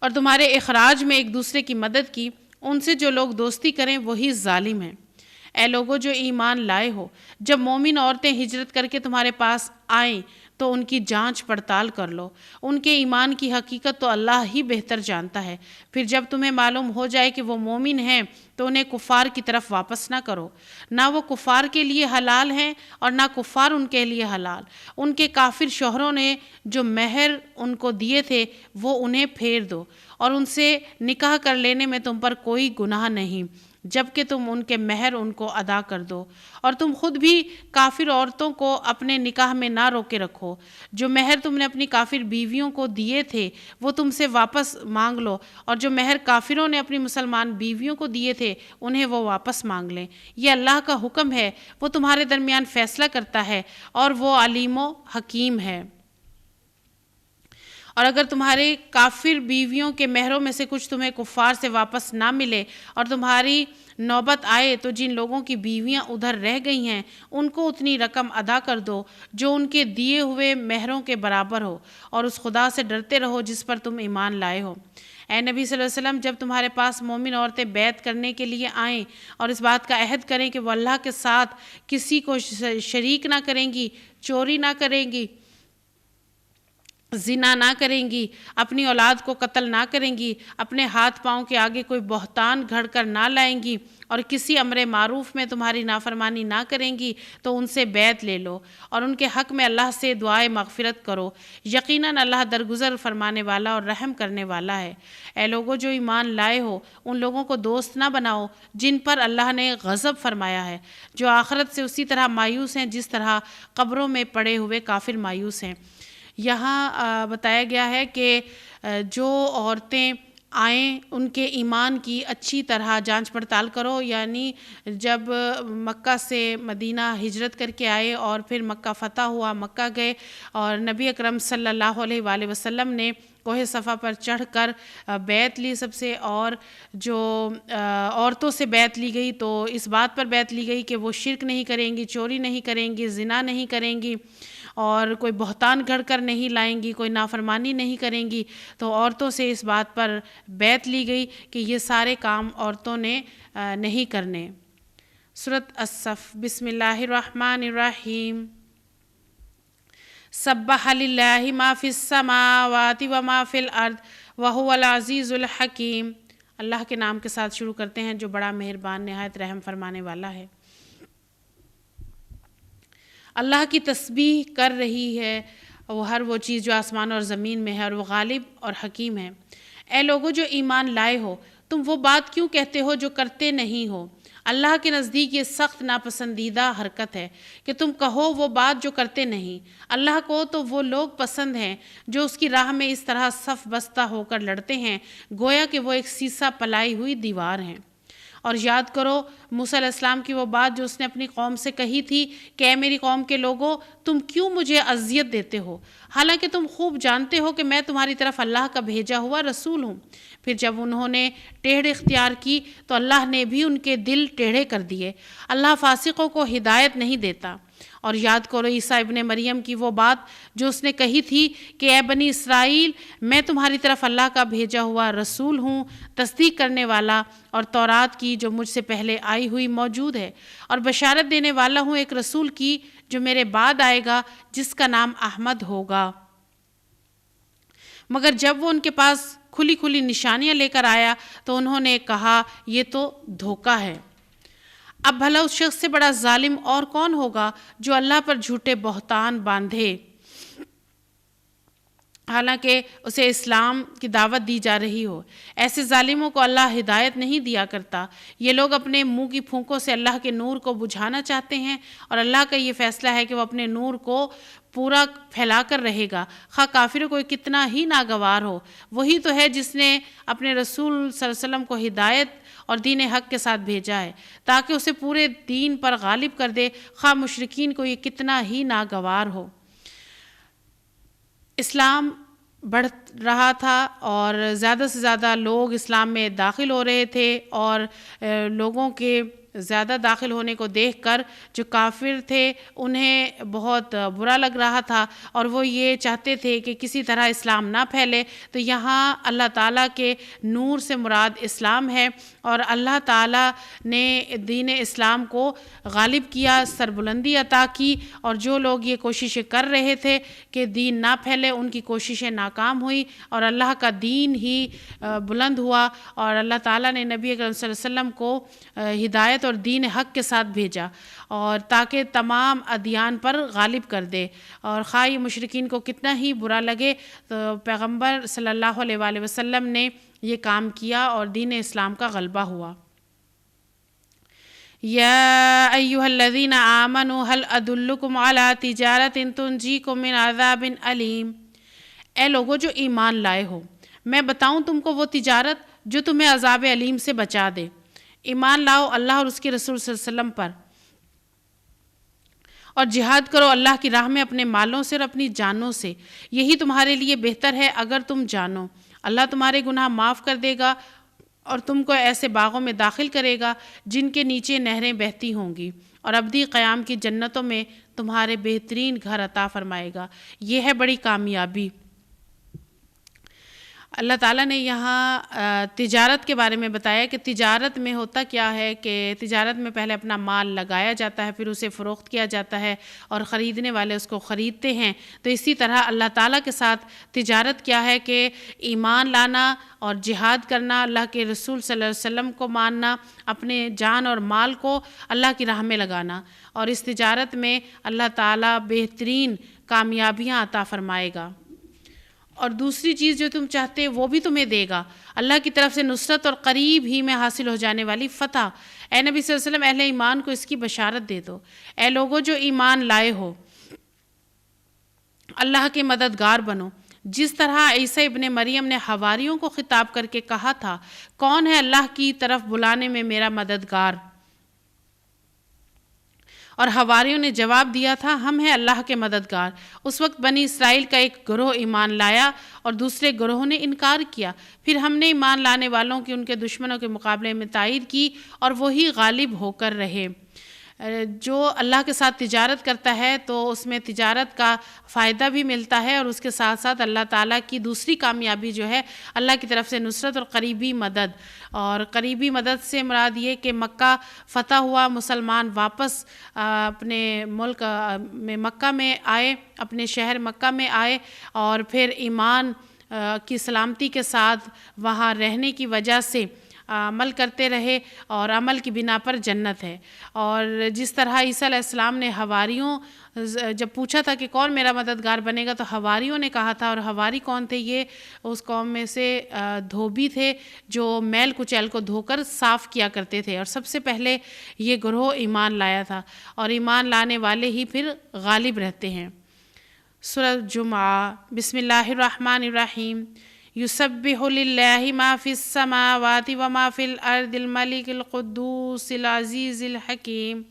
اور تمہارے اخراج میں ایک دوسرے کی مدد کی۔ ان سے جو لوگ دوستی کریں وہی ظالم ہیں۔ اے لوگو جو ایمان لائے ہو، جب مومن عورتیں ہجرت کر کے تمہارے پاس آئیں تو ان کی جانچ پڑتال کر لو۔ ان کے ایمان کی حقیقت تو اللہ ہی بہتر جانتا ہے۔ پھر جب تمہیں معلوم ہو جائے کہ وہ مومن ہیں تو انہیں کفار کی طرف واپس نہ کرو۔ نہ وہ کفار کے لیے حلال ہیں اور نہ کفار ان کے لیے حلال۔ ان کے کافر شوہروں نے جو مہر ان کو دیے تھے وہ انہیں پھیر دو، اور ان سے نکاح کر لینے میں تم پر کوئی گناہ نہیں جبکہ تم ان کے مہر ان کو ادا کر دو، اور تم خود بھی کافر عورتوں کو اپنے نکاح میں نہ روکے رکھو۔ جو مہر تم نے اپنی کافر بیویوں کو دیے تھے وہ تم سے واپس مانگ لو، اور جو مہر کافروں نے اپنی مسلمان بیویوں کو دیے تھے انہیں وہ واپس مانگ لیں۔ یہ اللہ کا حکم ہے، وہ تمہارے درمیان فیصلہ کرتا ہے اور وہ علیم و حکیم ہے۔ اور اگر تمہاری کافر بیویوں کے مہروں میں سے کچھ تمہیں کفار سے واپس نہ ملے اور تمہاری نوبت آئے تو جن لوگوں کی بیویاں ادھر رہ گئی ہیں ان کو اتنی رقم ادا کر دو جو ان کے دیے ہوئے مہروں کے برابر ہو، اور اس خدا سے ڈرتے رہو جس پر تم ایمان لائے ہو۔ اے نبی صلی اللہ علیہ وسلم، جب تمہارے پاس مومن عورتیں بیعت کرنے کے لیے آئیں اور اس بات کا عہد کریں کہ وہ اللہ کے ساتھ کسی کو شریک نہ کریں گی، چوری نہ کریں گی، زنا نہ کریں گی، اپنی اولاد کو قتل نہ کریں گی، اپنے ہاتھ پاؤں کے آگے کوئی بہتان گھڑ کر نہ لائیں گی، اور کسی امر معروف میں تمہاری نافرمانی نہ کریں گی تو ان سے بیعت لے لو اور ان کے حق میں اللہ سے دعائے مغفرت کرو۔ یقیناً اللہ درگزر فرمانے والا اور رحم کرنے والا ہے۔ اے لوگو جو ایمان لائے ہو، ان لوگوں کو دوست نہ بناؤ جن پر اللہ نے غضب فرمایا ہے، جو آخرت سے اسی طرح مایوس ہیں جس طرح قبروں میں پڑے ہوئے کافر مایوس ہیں۔ یہاں بتایا گیا ہے کہ جو عورتیں آئیں ان کے ایمان کی اچھی طرح جانچ پڑتال کرو، یعنی جب مکہ سے مدینہ ہجرت کر کے آئے اور پھر مکہ فتح ہوا، مکہ گئے اور نبی اکرم صلی اللہ علیہ وآلہ وسلم نے کوہ صفا پر چڑھ کر بیعت لی سب سے، اور جو عورتوں سے بیعت لی گئی تو اس بات پر بیعت لی گئی کہ وہ شرک نہیں کریں گی، چوری نہیں کریں گی، زنا نہیں کریں گی، اور کوئی بہتان گھڑ کر نہیں لائیں گی، کوئی نافرمانی نہیں کریں گی۔ تو عورتوں سے اس بات پر بیعت لی گئی کہ یہ سارے کام عورتوں نے نہیں کرنے۔ سورۃ الصف۔ بسم اللہ الرحمن الرحیم۔ سبح للہ ما فی السماوات وما فی الارض وہو العزیز الحکیم۔ اللہ کے نام کے ساتھ شروع کرتے ہیں جو بڑا مہربان نہایت رحم فرمانے والا ہے۔ اللہ کی تسبیح کر رہی ہے وہ ہر وہ چیز جو آسمان اور زمین میں ہے، اور وہ غالب اور حکیم ہے۔ اے لوگو جو ایمان لائے ہو، تم وہ بات کیوں کہتے ہو جو کرتے نہیں ہو؟ اللہ کے نزدیک یہ سخت ناپسندیدہ حرکت ہے کہ تم کہو وہ بات جو کرتے نہیں۔ اللہ کو تو وہ لوگ پسند ہیں جو اس کی راہ میں اس طرح صف بستہ ہو کر لڑتے ہیں گویا کہ وہ ایک سیسا پلائی ہوئی دیوار ہیں۔ اور یاد کرو موسیٰ علیہ السلام کی وہ بات جو اس نے اپنی قوم سے کہی تھی کہ اے میری قوم کے لوگوں، تم کیوں مجھے اذیت دیتے ہو، حالانکہ تم خوب جانتے ہو کہ میں تمہاری طرف اللہ کا بھیجا ہوا رسول ہوں۔ پھر جب انہوں نے ٹیڑھ اختیار کی تو اللہ نے بھی ان کے دل ٹیڑھے کر دیے۔ اللہ فاسقوں کو ہدایت نہیں دیتا۔ اور یاد کرو عیسیٰ ابن مریم کی وہ بات جو اس نے کہی تھی کہ اے بنی اسرائیل، میں تمہاری طرف اللہ کا بھیجا ہوا رسول ہوں، تصدیق کرنے والا، اور تورات کی جو مجھ سے پہلے آئی ہوئی موجود ہے، اور بشارت دینے والا ہوں ایک رسول کی جو میرے بعد آئے گا جس کا نام احمد ہوگا۔ مگر جب وہ ان کے پاس کھلی کھلی نشانیاں لے کر آیا تو انہوں نے کہا یہ تو دھوکہ ہے۔ اب بھلا اس شخص سے بڑا ظالم اور کون ہوگا جو اللہ پر جھوٹے بہتان باندھے حالانکہ اسے اسلام کی دعوت دی جا رہی ہو۔ ایسے ظالموں کو اللہ ہدایت نہیں دیا کرتا۔ یہ لوگ اپنے منہ کی پھونکوں سے اللہ کے نور کو بجھانا چاہتے ہیں، اور اللہ کا یہ فیصلہ ہے کہ وہ اپنے نور کو پورا پھیلا کر رہے گا، خواہ کافروں کو کتنا ہی ناگوار ہو۔ وہی تو ہے جس نے اپنے رسول صلی اللہ علیہ وسلم کو ہدایت اور دین حق کے ساتھ بھیجا ہے تاکہ اسے پورے دین پر غالب کر دے، خواہ مشرکین کو یہ کتنا ہی ناگوار ہو۔ اسلام بڑھ رہا تھا اور زیادہ سے زیادہ لوگ اسلام میں داخل ہو رہے تھے، اور لوگوں کے زیادہ داخل ہونے کو دیکھ کر جو کافر تھے انہیں بہت برا لگ رہا تھا، اور وہ یہ چاہتے تھے کہ کسی طرح اسلام نہ پھیلے۔ تو یہاں اللہ تعالیٰ کے نور سے مراد اسلام ہے، اور اللہ تعالیٰ نے دین اسلام کو غالب کیا، سربلندی عطا کی، اور جو لوگ یہ کوششیں کر رہے تھے کہ دین نہ پھیلے ان کی کوششیں ناکام ہوئی، اور اللہ کا دین ہی بلند ہوا، اور اللہ تعالیٰ نے نبی اکرم صلی اللہ علیہ وسلم کو ہدایت اور دین حق کے ساتھ بھیجا، اور تاکہ تمام ادیان پر غالب کر دے، اور خواہ یہ مشرکین کو کتنا ہی برا لگے تو پیغمبر صلی اللہ علیہ وآلہ وسلم نے یہ کام کیا اور دین اسلام کا غلبہ ہوا۔ یا ایھا الذین آمنوا هل ادلکم علی تجارۃ تنجیکم من عذاب علیم، اے لوگو جو ایمان لائے ہو، میں بتاؤں تم کو وہ تجارت جو تمہیں عذاب علیم سے بچا دے۔ ایمان لاؤ اللہ اور اس کے رسول صلی اللہ علیہ وسلم پر، اور جہاد کرو اللہ کی راہ میں اپنے مالوں سے اور اپنی جانوں سے، یہی تمہارے لیے بہتر ہے اگر تم جانو۔ اللہ تمہارے گناہ معاف کر دے گا اور تم کو ایسے باغوں میں داخل کرے گا جن کے نیچے نہریں بہتی ہوں گی، اور ابدی قیام کی جنتوں میں تمہارے بہترین گھر عطا فرمائے گا۔ یہ ہے بڑی کامیابی۔ اللہ تعالیٰ نے یہاں تجارت کے بارے میں بتایا کہ تجارت میں ہوتا کیا ہے کہ تجارت میں پہلے اپنا مال لگایا جاتا ہے، پھر اسے فروخت کیا جاتا ہے اور خریدنے والے اس کو خریدتے ہیں۔ تو اسی طرح اللہ تعالیٰ کے ساتھ تجارت کیا ہے کہ ایمان لانا اور جہاد کرنا، اللہ کے رسول صلی اللہ علیہ وسلم کو ماننا، اپنے جان اور مال کو اللہ کی راہ میں لگانا، اور اس تجارت میں اللہ تعالیٰ بہترین کامیابیاں عطا فرمائے گا، اور دوسری چیز جو تم چاہتے وہ بھی تمہیں دے گا، اللہ کی طرف سے نصرت اور قریب ہی میں حاصل ہو جانے والی فتح۔ اے نبی صلی اللہ علیہ وسلم اہل ایمان کو اس کی بشارت دے دو۔ اے لوگو جو ایمان لائے ہو، اللہ کے مددگار بنو، جس طرح عیسیٰ ابن مریم نے حواریوں کو خطاب کر کے کہا تھا، کون ہے اللہ کی طرف بلانے میں میرا مددگار؟ اور حواریوں نے جواب دیا تھا، ہم ہیں اللہ کے مددگار۔ اس وقت بنی اسرائیل کا ایک گروہ ایمان لایا اور دوسرے گروہ نے انکار کیا، پھر ہم نے ایمان لانے والوں کی ان کے دشمنوں کے مقابلے میں تائید کی، اور وہی غالب ہو کر رہے۔ جو اللہ کے ساتھ تجارت کرتا ہے تو اس میں تجارت کا فائدہ بھی ملتا ہے، اور اس کے ساتھ ساتھ اللہ تعالیٰ کی دوسری کامیابی جو ہے اللہ کی طرف سے نصرت اور قریبی مدد۔ اور قریبی مدد سے مراد یہ کہ مکہ فتح ہوا، مسلمان واپس اپنے ملک میں مکہ میں آئے، اپنے شہر مکہ میں آئے، اور پھر ایمان کی سلامتی کے ساتھ وہاں رہنے کی وجہ سے عمل کرتے رہے، اور عمل کی بنا پر جنت ہے۔ اور جس طرح عیسیٰ علیہ السلام نے حواریوں جب پوچھا تھا کہ کون میرا مددگار بنے گا، تو حواریوں نے کہا تھا، اور حواری کون تھے؟ یہ اس قوم میں سے دھوبی تھے جو میل کچیل کو دھو کر صاف کیا کرتے تھے، اور سب سے پہلے یہ گروہ ایمان لایا تھا، اور ایمان لانے والے ہی پھر غالب رہتے ہیں۔ سورہ جمعہ۔ بسم اللہ الرحمن الرحیم۔ یسبح للہ ما فی السماوات وما فی الارض الملک القدوس العزیز الحکیم۔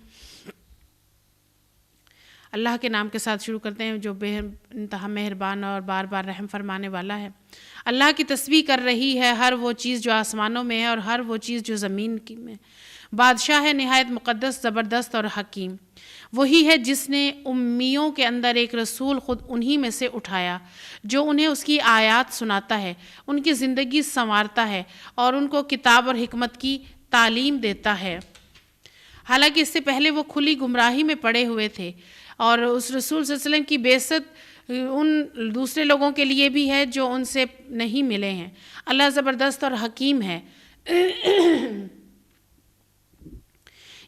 اللہ کے نام کے ساتھ شروع کرتے ہیں جو بے انتہا مہربان اور بار بار رحم فرمانے والا ہے۔ اللہ کی تسبیح کر رہی ہے ہر وہ چیز جو آسمانوں میں ہے اور ہر وہ چیز جو زمین کی میں۔ بادشاہ ہے نہایت مقدس، زبردست اور حکیم۔ وہی ہے جس نے امیوں کے اندر ایک رسول خود انہی میں سے اٹھایا جو انہیں اس کی آیات سناتا ہے، ان کی زندگی سنوارتا ہے اور ان کو کتاب اور حکمت کی تعلیم دیتا ہے۔ حالانکہ اس سے پہلے وہ کھلی گمراہی میں پڑے ہوئے تھے، اور اس رسول صلی اللہ علیہ وسلم کی بعثت ان دوسرے لوگوں کے لیے بھی ہے جو ان سے نہیں ملے ہیں۔ اللہ زبردست اور حکیم ہے۔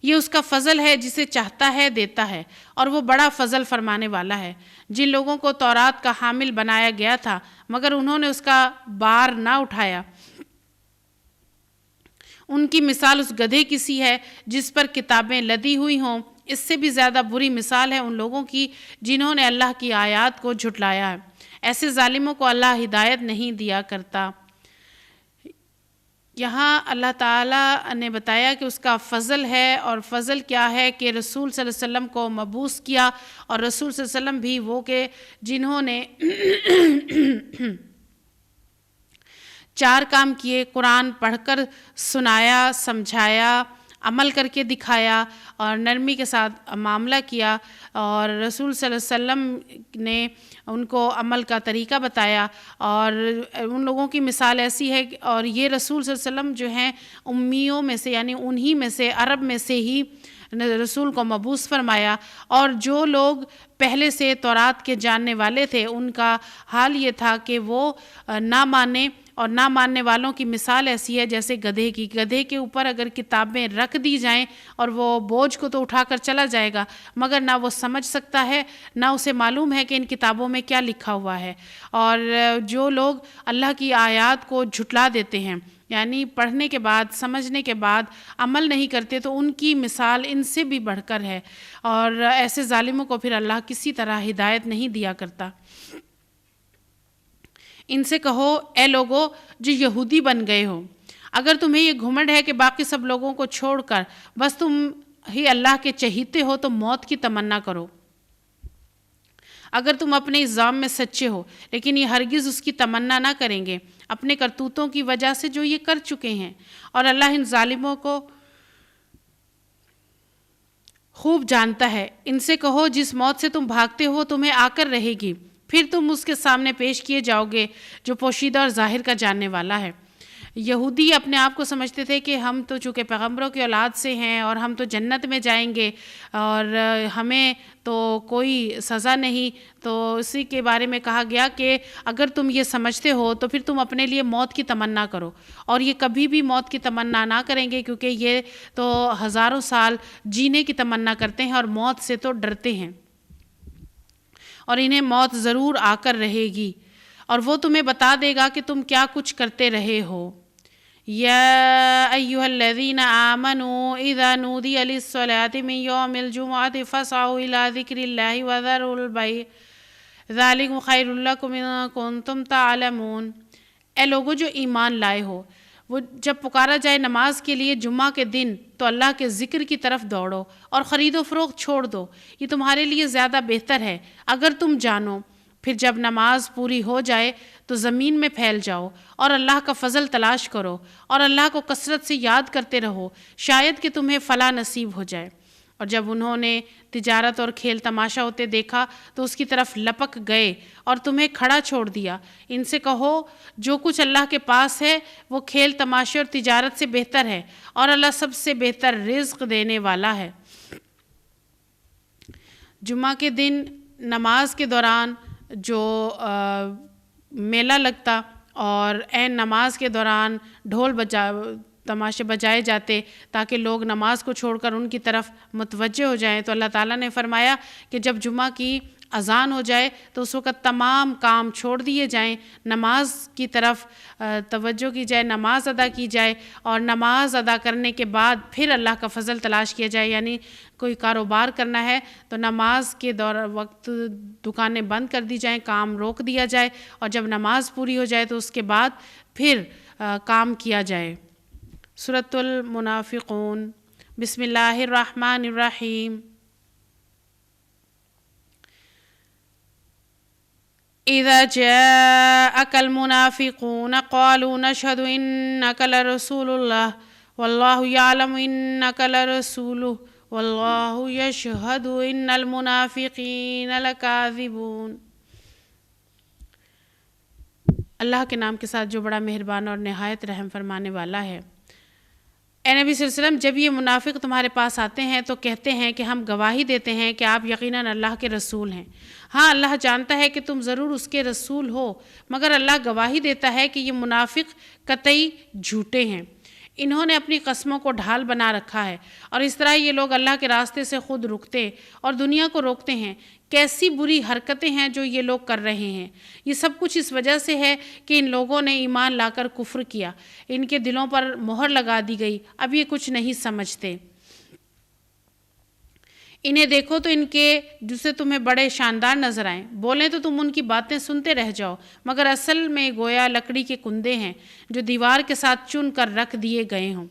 یہ اس کا فضل ہے، جسے چاہتا ہے دیتا ہے، اور وہ بڑا فضل فرمانے والا ہے۔ جن لوگوں کو تورات کا حامل بنایا گیا تھا مگر انہوں نے اس کا بار نہ اٹھایا، ان کی مثال اس گدھے کی سی ہے جس پر کتابیں لدی ہوئی ہوں۔ اس سے بھی زیادہ بری مثال ہے ان لوگوں کی جنہوں نے اللہ کی آیات کو جھٹلایا ہے۔ ایسے ظالموں کو اللہ ہدایت نہیں دیا کرتا۔ یہاں اللہ تعالیٰ نے بتایا کہ اس کا فضل ہے، اور فضل کیا ہے کہ رسول صلی اللہ علیہ وسلم کو مبعوث کیا، اور رسول صلی اللہ علیہ وسلم بھی وہ کہ جنہوں نے 4 کام کیے: قرآن پڑھ کر سنایا، سمجھایا، عمل کر کے دکھایا، اور نرمی کے ساتھ معاملہ کیا، اور رسول صلی اللہ علیہ وسلم نے ان کو عمل کا طریقہ بتایا، اور ان لوگوں کی مثال ایسی ہے اور یہ رسول صلی اللہ علیہ وسلم جو ہیں امیوں میں سے، یعنی انہی میں سے، عرب میں سے ہی رسول کو مبعوث فرمایا، اور جو لوگ پہلے سے تورات کے جاننے والے تھے ان کا حال یہ تھا کہ وہ نہ مانے، اور نہ ماننے والوں کی مثال ایسی ہے جیسے گدھے کی. گدھے کے اوپر اگر کتابیں رکھ دی جائیں اور وہ بوجھ کو تو اٹھا کر چلا جائے گا، مگر نہ وہ سمجھ سکتا ہے، نہ اسے معلوم ہے کہ ان کتابوں میں کیا لکھا ہوا ہے. اور جو لوگ اللہ کی آیات کو جھٹلا دیتے ہیں، یعنی پڑھنے کے بعد، سمجھنے کے بعد عمل نہیں کرتے، تو ان کی مثال ان سے بھی بڑھ کر ہے، اور ایسے ظالموں کو پھر اللہ کسی طرح ہدایت نہیں دیا کرتا. ان سے کہو اے لوگو جو یہودی بن گئے ہو، اگر تمہیں یہ گھمنڈ ہے کہ باقی سب لوگوں کو چھوڑ کر بس تم ہی اللہ کے چہیتے ہو تو موت کی تمنا کرو. اگر تم اپنے الزام میں سچے ہو، لیکن یہ ہرگز اس کی تمنا نہ کریں گے اپنے کرتوتوں کی وجہ سے جو یہ کر چکے ہیں، اور اللہ ان ظالموں کو خوب جانتا ہے. ان سے کہو جس موت سے تم بھاگتے ہو تمہیں آ کر رہے گی، پھر تم اس کے سامنے پیش کیے جاؤ گے جو پوشیدہ اور ظاہر کا جاننے والا ہے. یہودی اپنے آپ کو سمجھتے تھے کہ ہم تو چونکہ پیغمبروں کی اولاد سے ہیں اور ہم تو جنت میں جائیں گے اور ہمیں تو کوئی سزا نہیں. تو اسی کے بارے میں کہا گیا کہ اگر تم یہ سمجھتے ہو تو پھر تم اپنے لیے موت کی تمنا کرو، اور یہ کبھی بھی موت کی تمنا نہ کریں گے کیونکہ یہ تو ہزاروں سال جینے کی تمنا کرتے ہیں اور موت سے تو ڈرتے ہیں، اور انہیں موت ضرور آ کر رہے گی، اور وہ تمہیں بتا دے گا کہ تم کیا کچھ کرتے رہے ہو. یا ایھا الذین آمنوا اذا نودی للصلاۃ من یوم الجمعۃ فاسعوا الی ذکر اللہ وذروا البیع ذلکم خیر لکم ان کنتم تعلمون. اے لوگو جو ایمان لائے ہو، وہ جب پکارا جائے نماز کے لیے جمعہ کے دن تو اللہ کے ذکر کی طرف دوڑو اور خرید و فروخت چھوڑ دو، یہ تمہارے لیے زیادہ بہتر ہے اگر تم جانو. پھر جب نماز پوری ہو جائے تو زمین میں پھیل جاؤ اور اللہ کا فضل تلاش کرو، اور اللہ کو کثرت سے یاد کرتے رہو، شاید کہ تمہیں فلاح نصیب ہو جائے. اور جب انہوں نے تجارت اور کھیل تماشا ہوتے دیکھا تو اس کی طرف لپک گئے اور تمہیں کھڑا چھوڑ دیا. ان سے کہو جو کچھ اللہ کے پاس ہے وہ کھیل تماشے اور تجارت سے بہتر ہے، اور اللہ سب سے بہتر رزق دینے والا ہے. جمعہ کے دن نماز کے دوران جو میلہ لگتا اور عین نماز کے دوران ڈھول تماشے بجائے جاتے تاکہ لوگ نماز کو چھوڑ کر ان کی طرف متوجہ ہو جائیں، تو اللہ تعالیٰ نے فرمایا کہ جب جمعہ کی اذان ہو جائے تو اس وقت تمام کام چھوڑ دیے جائیں، نماز کی طرف توجہ کی جائے، نماز ادا کی جائے، اور نماز ادا کرنے کے بعد پھر اللہ کا فضل تلاش کیا جائے. یعنی کوئی کاروبار کرنا ہے تو نماز کے وقت دکانیں بند کر دی جائیں، کام روک دیا جائے، اور جب نماز پوری ہو جائے تو اس کے بعد پھر کام کیا جائے. سورۃ المنافقون. بسم اللہ الرحمن الرحیم. اذا جاءك المنافقون قالوا نشهد انك لرسول الله والله يعلم انك لرسوله والله يشهد ان المنافقين لكاذبون. اللہ کے نام کے ساتھ جو بڑا مہربان اور نہایت رحم فرمانے والا ہے. اے نبی صلی اللہ علیہ وسلم، جب یہ منافق تمہارے پاس آتے ہیں تو کہتے ہیں کہ ہم گواہی دیتے ہیں کہ آپ یقیناً اللہ کے رسول ہیں. ہاں، اللہ جانتا ہے کہ تم ضرور اس کے رسول ہو، مگر اللہ گواہی دیتا ہے کہ یہ منافق قطعی جھوٹے ہیں. انہوں نے اپنی قسموں کو ڈھال بنا رکھا ہے، اور اس طرح یہ لوگ اللہ کے راستے سے خود رکتے اور دنیا کو روکتے ہیں. کیسی بری حرکتیں ہیں جو یہ لوگ کر رہے ہیں. یہ سب کچھ اس وجہ سے ہے کہ ان لوگوں نے ایمان لا کر کفر کیا، ان کے دلوں پر مہر لگا دی گئی، اب یہ کچھ نہیں سمجھتے. انہیں دیکھو تو ان کے جسے تمہیں بڑے شاندار نظر آئیں، بولیں تو تم ان کی باتیں سنتے رہ جاؤ، مگر اصل میں گویا لکڑی کے کندے ہیں جو دیوار کے ساتھ چن کر رکھ دیے گئے ہوں،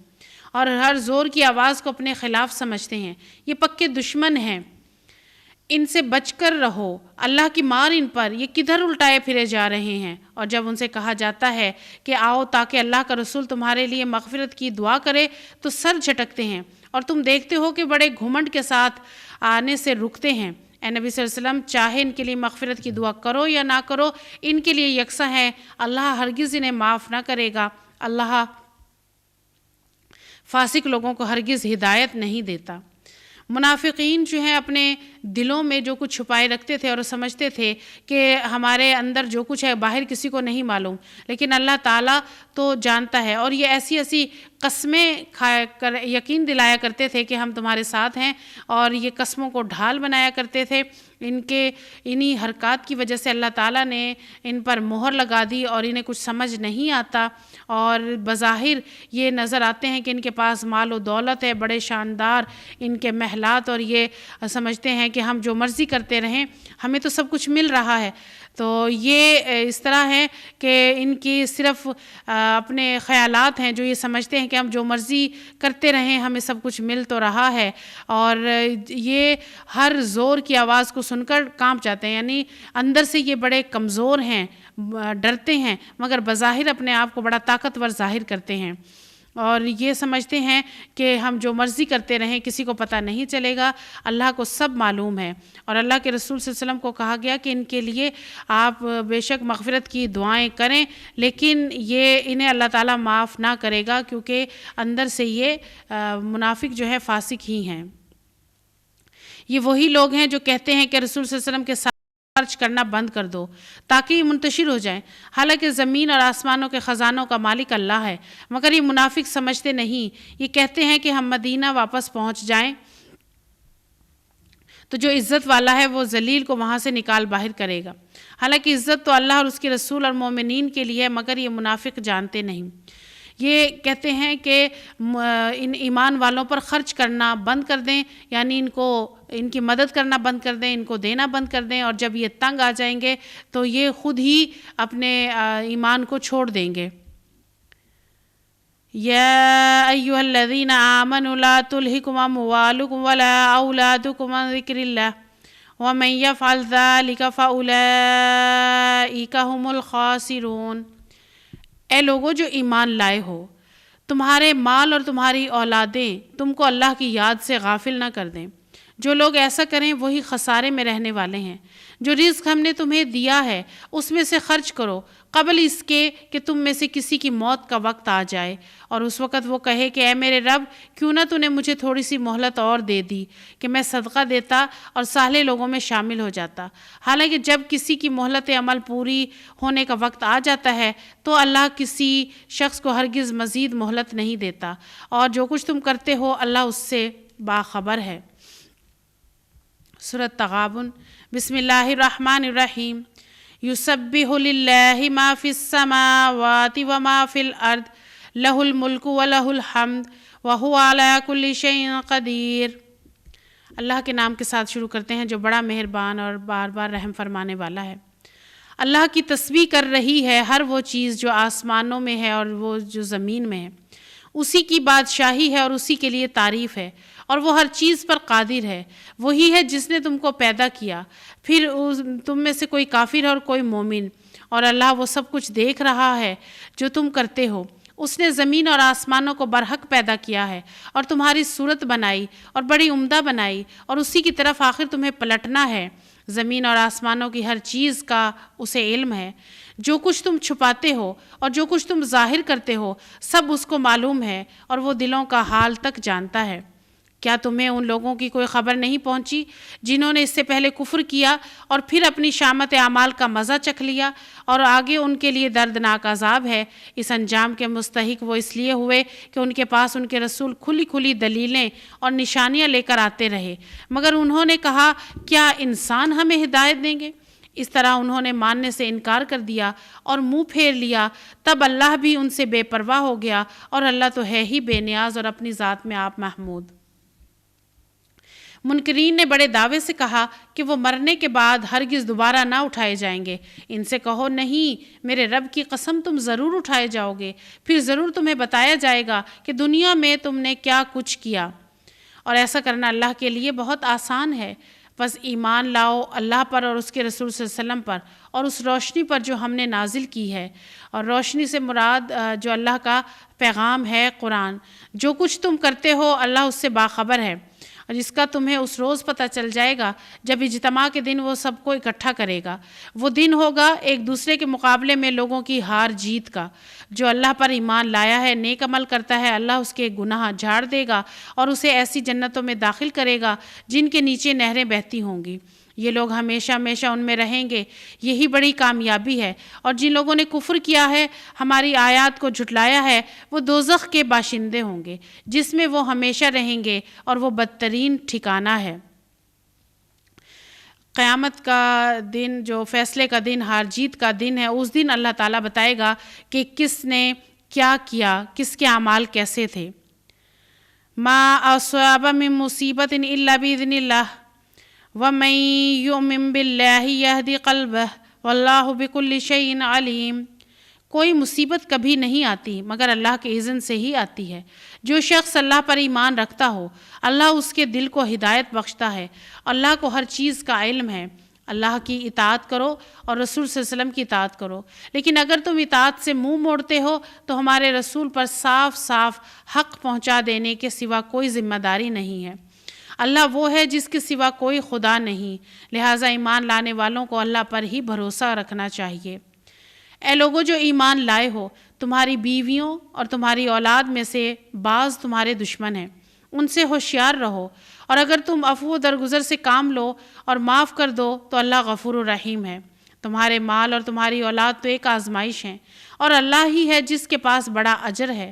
اور ہر زور کی آواز کو اپنے خلاف سمجھتے ہیں۔ یہ پکے دشمن ہیں، ان سے بچ کر رہو، اللہ کی مار ان پر، یہ کدھر الٹائے پھرے جا رہے ہیں۔ اور جب ان سے کہا جاتا ہے کہ آؤ تاکہ اللہ کا رسول تمہارے لیے مغفرت کی دعا کرے تو سر جھٹکتے ہیں، اور تم دیکھتے ہو کہ بڑے گھمنڈ کے ساتھ آنے سے رکتے ہیں۔ اے نبی صلی اللہ علیہ وسلم، چاہے ان کے لیے مغفرت کی دعا کرو یا نہ کرو، ان کے لیے یکساں ہے، اللہ ہرگز انہیں معاف نہ کرے گا۔ اللہ فاسق لوگوں کو ہرگز ہدایت نہیں دیتا۔ منافقین جو ہیں اپنے دلوں میں جو کچھ چھپائے رکھتے تھے اور سمجھتے تھے کہ ہمارے اندر جو کچھ ہے باہر کسی کو نہیں معلوم، لیکن اللہ تعالیٰ تو جانتا ہے، اور یہ ایسی ایسی قسمیں کھایا کر یقین دلایا کرتے تھے کہ ہم تمہارے ساتھ ہیں، اور یہ قسموں کو ڈھال بنایا کرتے تھے۔ انہی حرکات کی وجہ سے اللہ تعالیٰ نے ان پر مہر لگا دی، اور انہیں کچھ سمجھ نہیں آتا، اور بظاہر یہ نظر آتے ہیں کہ ان کے پاس مال و دولت ہے، بڑے شاندار ان کے محلات، اور یہ سمجھتے ہیں کہ ہم جو مرضی کرتے رہیں، ہمیں تو سب کچھ مل رہا ہے۔ تو یہ اس طرح ہے کہ ان کی صرف اپنے خیالات ہیں جو یہ سمجھتے ہیں کہ ہم جو مرضی کرتے رہیں ہمیں سب کچھ مل تو رہا ہے، اور یہ ہر زور کی آواز کو سن کر کانپ جاتے ہیں، یعنی اندر سے یہ بڑے کمزور ہیں، ڈرتے ہیں، مگر بظاہر اپنے آپ کو بڑا طاقتور ظاہر کرتے ہیں، اور یہ سمجھتے ہیں کہ ہم جو مرضی کرتے رہیں کسی کو پتہ نہیں چلے گا، اللہ کو سب معلوم ہے۔ اور اللہ کے رسول صلی اللہ علیہ وسلم کو کہا گیا کہ ان کے لیے آپ بے شک مغفرت کی دعائیں کریں، لیکن یہ انہیں اللہ تعالیٰ معاف نہ کرے گا، کیونکہ اندر سے یہ منافق جو ہے فاسق ہی ہیں۔ یہ وہی لوگ ہیں جو کہتے ہیں کہ رسول صلی اللہ علیہ وسلم کے ساتھ خرچ کرنا بند کر دو تاکہ یہ منتشر ہو جائیں، حالانکہ زمین اور آسمانوں کے خزانوں کا مالک اللہ ہے، مگر یہ منافق سمجھتے نہیں۔ یہ کہتے ہیں کہ ہم مدینہ واپس پہنچ جائیں تو جو عزت والا ہے وہ ذلیل کو وہاں سے نکال باہر کرے گا، حالانکہ عزت تو اللہ اور اس کے رسول اور مومنین کے لیے ہے، مگر یہ منافق جانتے نہیں۔ یہ کہتے ہیں کہ ان ایمان والوں پر خرچ کرنا بند کر دیں، یعنی ان کی مدد کرنا بند کر دیں، ان کو دینا بند کر دیں، اور جب یہ تنگ آ جائیں گے تو یہ خود ہی اپنے ایمان کو چھوڑ دیں گے۔ یا ایھا الذین آمنوا لا تلھکم اموالکم ولا اولادکم عن ذکر اللہ ومن یفعل ذلک فاولئک ھم الخاسرون۔ اے لوگو جو ایمان لائے ہو، تمہارے مال اور تمہاری اولادیں تم کو اللہ کی یاد سے غافل نہ کر دیں۔ جو لوگ ایسا کریں وہی خسارے میں رہنے والے ہیں۔ جو رزق ہم نے تمہیں دیا ہے اس میں سے خرچ کرو قبل اس کے کہ تم میں سے کسی کی موت کا وقت آ جائے، اور اس وقت وہ کہے کہ اے میرے رب، کیوں نہ تو نے مجھے تھوڑی سی مہلت اور دے دی کہ میں صدقہ دیتا اور صالح لوگوں میں شامل ہو جاتا۔ حالانکہ جب کسی کی مہلت عمل پوری ہونے کا وقت آ جاتا ہے تو اللہ کسی شخص کو ہرگز مزید مہلت نہیں دیتا، اور جو کچھ تم کرتے ہو اللہ اس سے باخبر ہے۔ سورۃ تغابن۔ بسم اللہ الرحمن الرحیم۔ یسبح للہ ما فی السماوات وما فی الارض لہ الملک ولہ الحمد وہو علی کل شیء قدیر۔ اللہ کے نام کے ساتھ شروع کرتے ہیں جو بڑا مہربان اور بار بار رحم فرمانے والا ہے۔ اللہ کی تسبیح کر رہی ہے ہر وہ چیز جو آسمانوں میں ہے اور وہ جو زمین میں ہے، اسی کی بادشاہی ہے اور اسی کے لیے تعریف ہے، اور وہ ہر چیز پر قادر ہے۔ وہی ہے جس نے تم کو پیدا کیا، پھر تم میں سے کوئی کافر ہے اور کوئی مومن، اور اللہ وہ سب کچھ دیکھ رہا ہے جو تم کرتے ہو۔ اس نے زمین اور آسمانوں کو برحق پیدا کیا ہے اور تمہاری صورت بنائی اور بڑی عمدہ بنائی، اور اسی کی طرف آخر تمہیں پلٹنا ہے۔ زمین اور آسمانوں کی ہر چیز کا اسے علم ہے۔ جو کچھ تم چھپاتے ہو اور جو کچھ تم ظاہر کرتے ہو سب اس کو معلوم ہے، اور وہ دلوں کا حال تک جانتا ہے۔ کیا تمہیں ان لوگوں کی کوئی خبر نہیں پہنچی جنہوں نے اس سے پہلے کفر کیا اور پھر اپنی شامت اعمال کا مزہ چکھ لیا، اور آگے ان کے لیے دردناک عذاب ہے۔ اس انجام کے مستحق وہ اس لیے ہوئے کہ ان کے پاس ان کے رسول کھلی کھلی دلیلیں اور نشانیاں لے کر آتے رہے، مگر انہوں نے کہا کیا انسان ہمیں ہدایت دیں گے؟ اس طرح انہوں نے ماننے سے انکار کر دیا اور منہ پھیر لیا، تب اللہ بھی ان سے بے پرواہ ہو گیا، اور اللہ تو ہے ہی بے نیاز اور اپنی ذات میں آپ محمود۔ منکرین نے بڑے دعوے سے کہا کہ وہ مرنے کے بعد ہرگز دوبارہ نہ اٹھائے جائیں گے۔ ان سے کہو نہیں، میرے رب کی قسم تم ضرور اٹھائے جاؤ گے، پھر ضرور تمہیں بتایا جائے گا کہ دنیا میں تم نے کیا کچھ کیا، اور ایسا کرنا اللہ کے لیے بہت آسان ہے۔ بس ایمان لاؤ اللہ پر اور اس کے رسول صلی اللہ علیہ وسلم پر اور اس روشنی پر جو ہم نے نازل کی ہے، اور روشنی سے مراد جو اللہ کا پیغام ہے قرآن۔ جو کچھ تم کرتے ہو اللہ اس سے باخبر ہے، اور جس کا تمہیں اس روز پتہ چل جائے گا جب اجتماع کے دن وہ سب کو اکٹھا کرے گا۔ وہ دن ہوگا ایک دوسرے کے مقابلے میں لوگوں کی ہار جیت کا۔ جو اللہ پر ایمان لایا ہے، نیک عمل کرتا ہے، اللہ اس کے گناہ جھاڑ دے گا اور اسے ایسی جنتوں میں داخل کرے گا جن کے نیچے نہریں بہتی ہوں گی۔ یہ لوگ ہمیشہ ہمیشہ ان میں رہیں گے، یہی بڑی کامیابی ہے۔ اور جن لوگوں نے کفر کیا ہے، ہماری آیات کو جھٹلایا ہے، وہ دوزخ کے باشندے ہوں گے جس میں وہ ہمیشہ رہیں گے، اور وہ بدترین ٹھکانہ ہے۔ قیامت کا دن، جو فیصلے کا دن، ہار جیت کا دن ہے، اس دن اللہ تعالیٰ بتائے گا کہ کس نے کیا کیا، کس کے اعمال کیسے تھے۔ ما اصاب من مصیبت الا باذن اللہ ومن یؤمن باللہ یہدی قلبہ واللہ بکل شیء علیم۔ کوئی مصیبت کبھی نہیں آتی مگر اللہ کے اذن سے ہی آتی ہے۔ جو شخص اللہ پر ایمان رکھتا ہو، اللہ اس کے دل کو ہدایت بخشتا ہے۔ اللہ کو ہر چیز کا علم ہے۔ اللہ کی اطاعت کرو اور رسول صلی اللہ علیہ وسلم کی اطاعت کرو، لیکن اگر تم اطاعت سے منہ موڑتے ہو تو ہمارے رسول پر صاف صاف حق پہنچا دینے کے سوا کوئی ذمہ داری نہیں ہے۔ اللہ وہ ہے جس کے سوا کوئی خدا نہیں، لہٰذا ایمان لانے والوں کو اللہ پر ہی بھروسہ رکھنا چاہیے۔ اے لوگوں جو ایمان لائے ہو، تمہاری بیویوں اور تمہاری اولاد میں سے بعض تمہارے دشمن ہیں، ان سے ہوشیار رہو، اور اگر تم عفو و درگزر سے کام لو اور معاف کر دو تو اللہ غفور الرحیم ہے۔ تمہارے مال اور تمہاری اولاد تو ایک آزمائش ہیں، اور اللہ ہی ہے جس کے پاس بڑا اجر ہے۔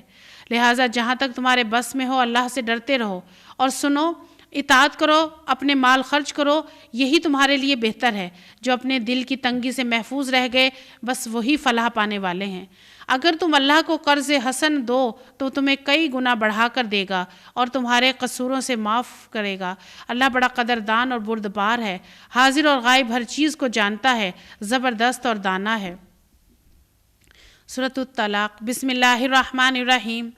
لہٰذا جہاں تک تمہارے بس میں ہو اللہ سے ڈرتے رہو، اور سنو، اطاعت کرو، اپنے مال خرچ کرو، یہی تمہارے لیے بہتر ہے۔ جو اپنے دل کی تنگی سے محفوظ رہ گئے، بس وہی فلاح پانے والے ہیں۔ اگر تم اللہ کو قرض حسن دو تو تمہیں کئی گنا بڑھا کر دے گا اور تمہارے قصوروں سے معاف کرے گا۔ اللہ بڑا قدردان اور بردبار ہے، حاضر اور غائب ہر چیز کو جانتا ہے، زبردست اور دانا ہے۔ سورۃ الطلاق۔ بسم اللہ الرحمن الرحیم۔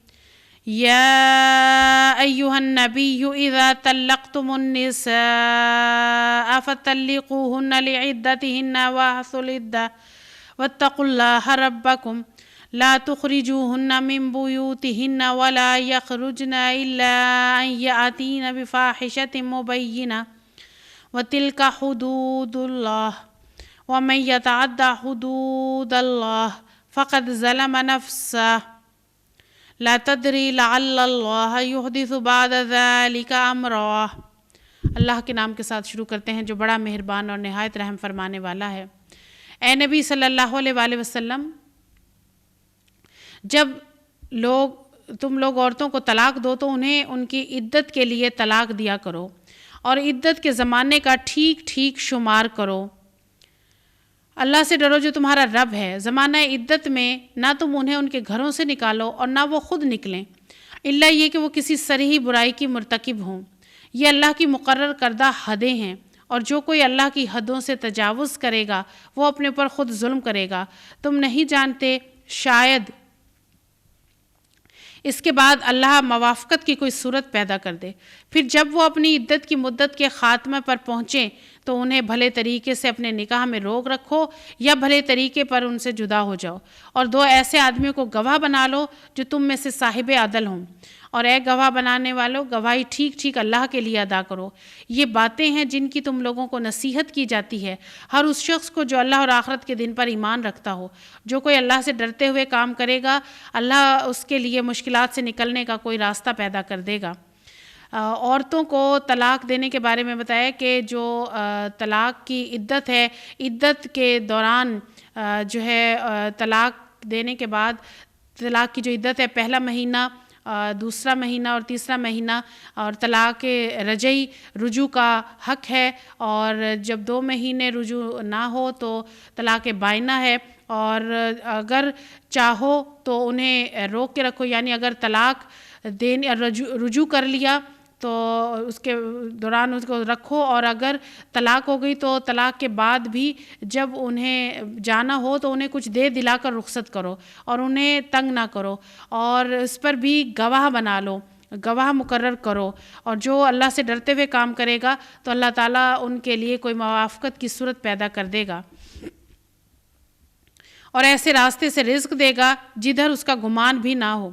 یا ایہا النبی اذا طلقتم النساء فطلقوہن لعدتہن واحصوا العدہ واتقوا اللہ ربکم لا تخرجوہن من بیوتہن ولا یخرجن الا ان یأتین بفاحشۃ مبینہ وتلک حدود اللہ ومن یتعد حدود اللہ فقد ظلم نفسہ لا تدری لعل اللہ یحدث بعد ذلک امرا۔ اللہ کے نام کے ساتھ شروع کرتے ہیں جو بڑا مہربان اور نہایت رحم فرمانے والا ہے۔ اے نبی صلی اللہ علیہ وآلہ وسلم، جب تم لوگ عورتوں کو طلاق دو تو انہیں ان کی عدت کے لیے طلاق دیا کرو، اور عدت کے زمانے کا ٹھیک ٹھیک شمار کرو۔ اللہ سے ڈرو جو تمہارا رب ہے۔ زمانہ عدت میں نہ تم انہیں ان کے گھروں سے نکالو اور نہ وہ خود نکلیں، الا یہ کہ وہ کسی صریح برائی کی مرتکب ہوں۔ یہ اللہ کی مقرر کردہ حدیں ہیں، اور جو کوئی اللہ کی حدوں سے تجاوز کرے گا وہ اپنے پر خود ظلم کرے گا۔ تم نہیں جانتے، شاید اس کے بعد اللہ موافقت کی کوئی صورت پیدا کر دے، پھر جب وہ اپنی عدت کی مدت کے خاتمہ پر پہنچیں تو انہیں بھلے طریقے سے اپنے نکاح میں روک رکھو یا بھلے طریقے پر ان سے جدا ہو جاؤ، اور دو ایسے آدمیوں کو گواہ بنا لو جو تم میں سے صاحب عدل ہوں، اور اے گواہ بنانے والوں، گواہی ٹھیک ٹھیک اللہ کے لیے ادا کرو۔ یہ باتیں ہیں جن کی تم لوگوں کو نصیحت کی جاتی ہے، ہر اس شخص کو جو اللہ اور آخرت کے دن پر ایمان رکھتا ہو۔ جو کوئی اللہ سے ڈرتے ہوئے کام کرے گا، اللہ اس کے لیے مشکلات سے نکلنے کا کوئی راستہ پیدا کر دے گا۔ عورتوں کو طلاق دینے کے بارے میں بتایا کہ جو طلاق کی عدت ہے، عدت کے دوران جو ہے طلاق دینے کے بعد طلاق کی جو عدت ہے، پہلا مہینہ، دوسرا مہینہ اور تیسرا مہینہ، اور طلاق رجعی رجوع کا حق ہے، اور جب 2 مہینے رجوع نہ ہو تو طلاق بائنہ ہے، اور اگر چاہو تو انہیں روک کے رکھو، یعنی اگر طلاق رجوع کر لیا تو اس کے دوران اس کو رکھو، اور اگر طلاق ہو گئی تو طلاق کے بعد بھی جب انہیں جانا ہو تو انہیں کچھ دے دلا کر رخصت کرو اور انہیں تنگ نہ کرو، اور اس پر بھی گواہ بنا لو، گواہ مقرر کرو، اور جو اللہ سے ڈرتے ہوئے کام کرے گا تو اللہ تعالیٰ ان کے لیے کوئی موافقت کی صورت پیدا کر دے گا، اور ایسے راستے سے رزق دے گا جدھر اس کا گمان بھی نہ ہو۔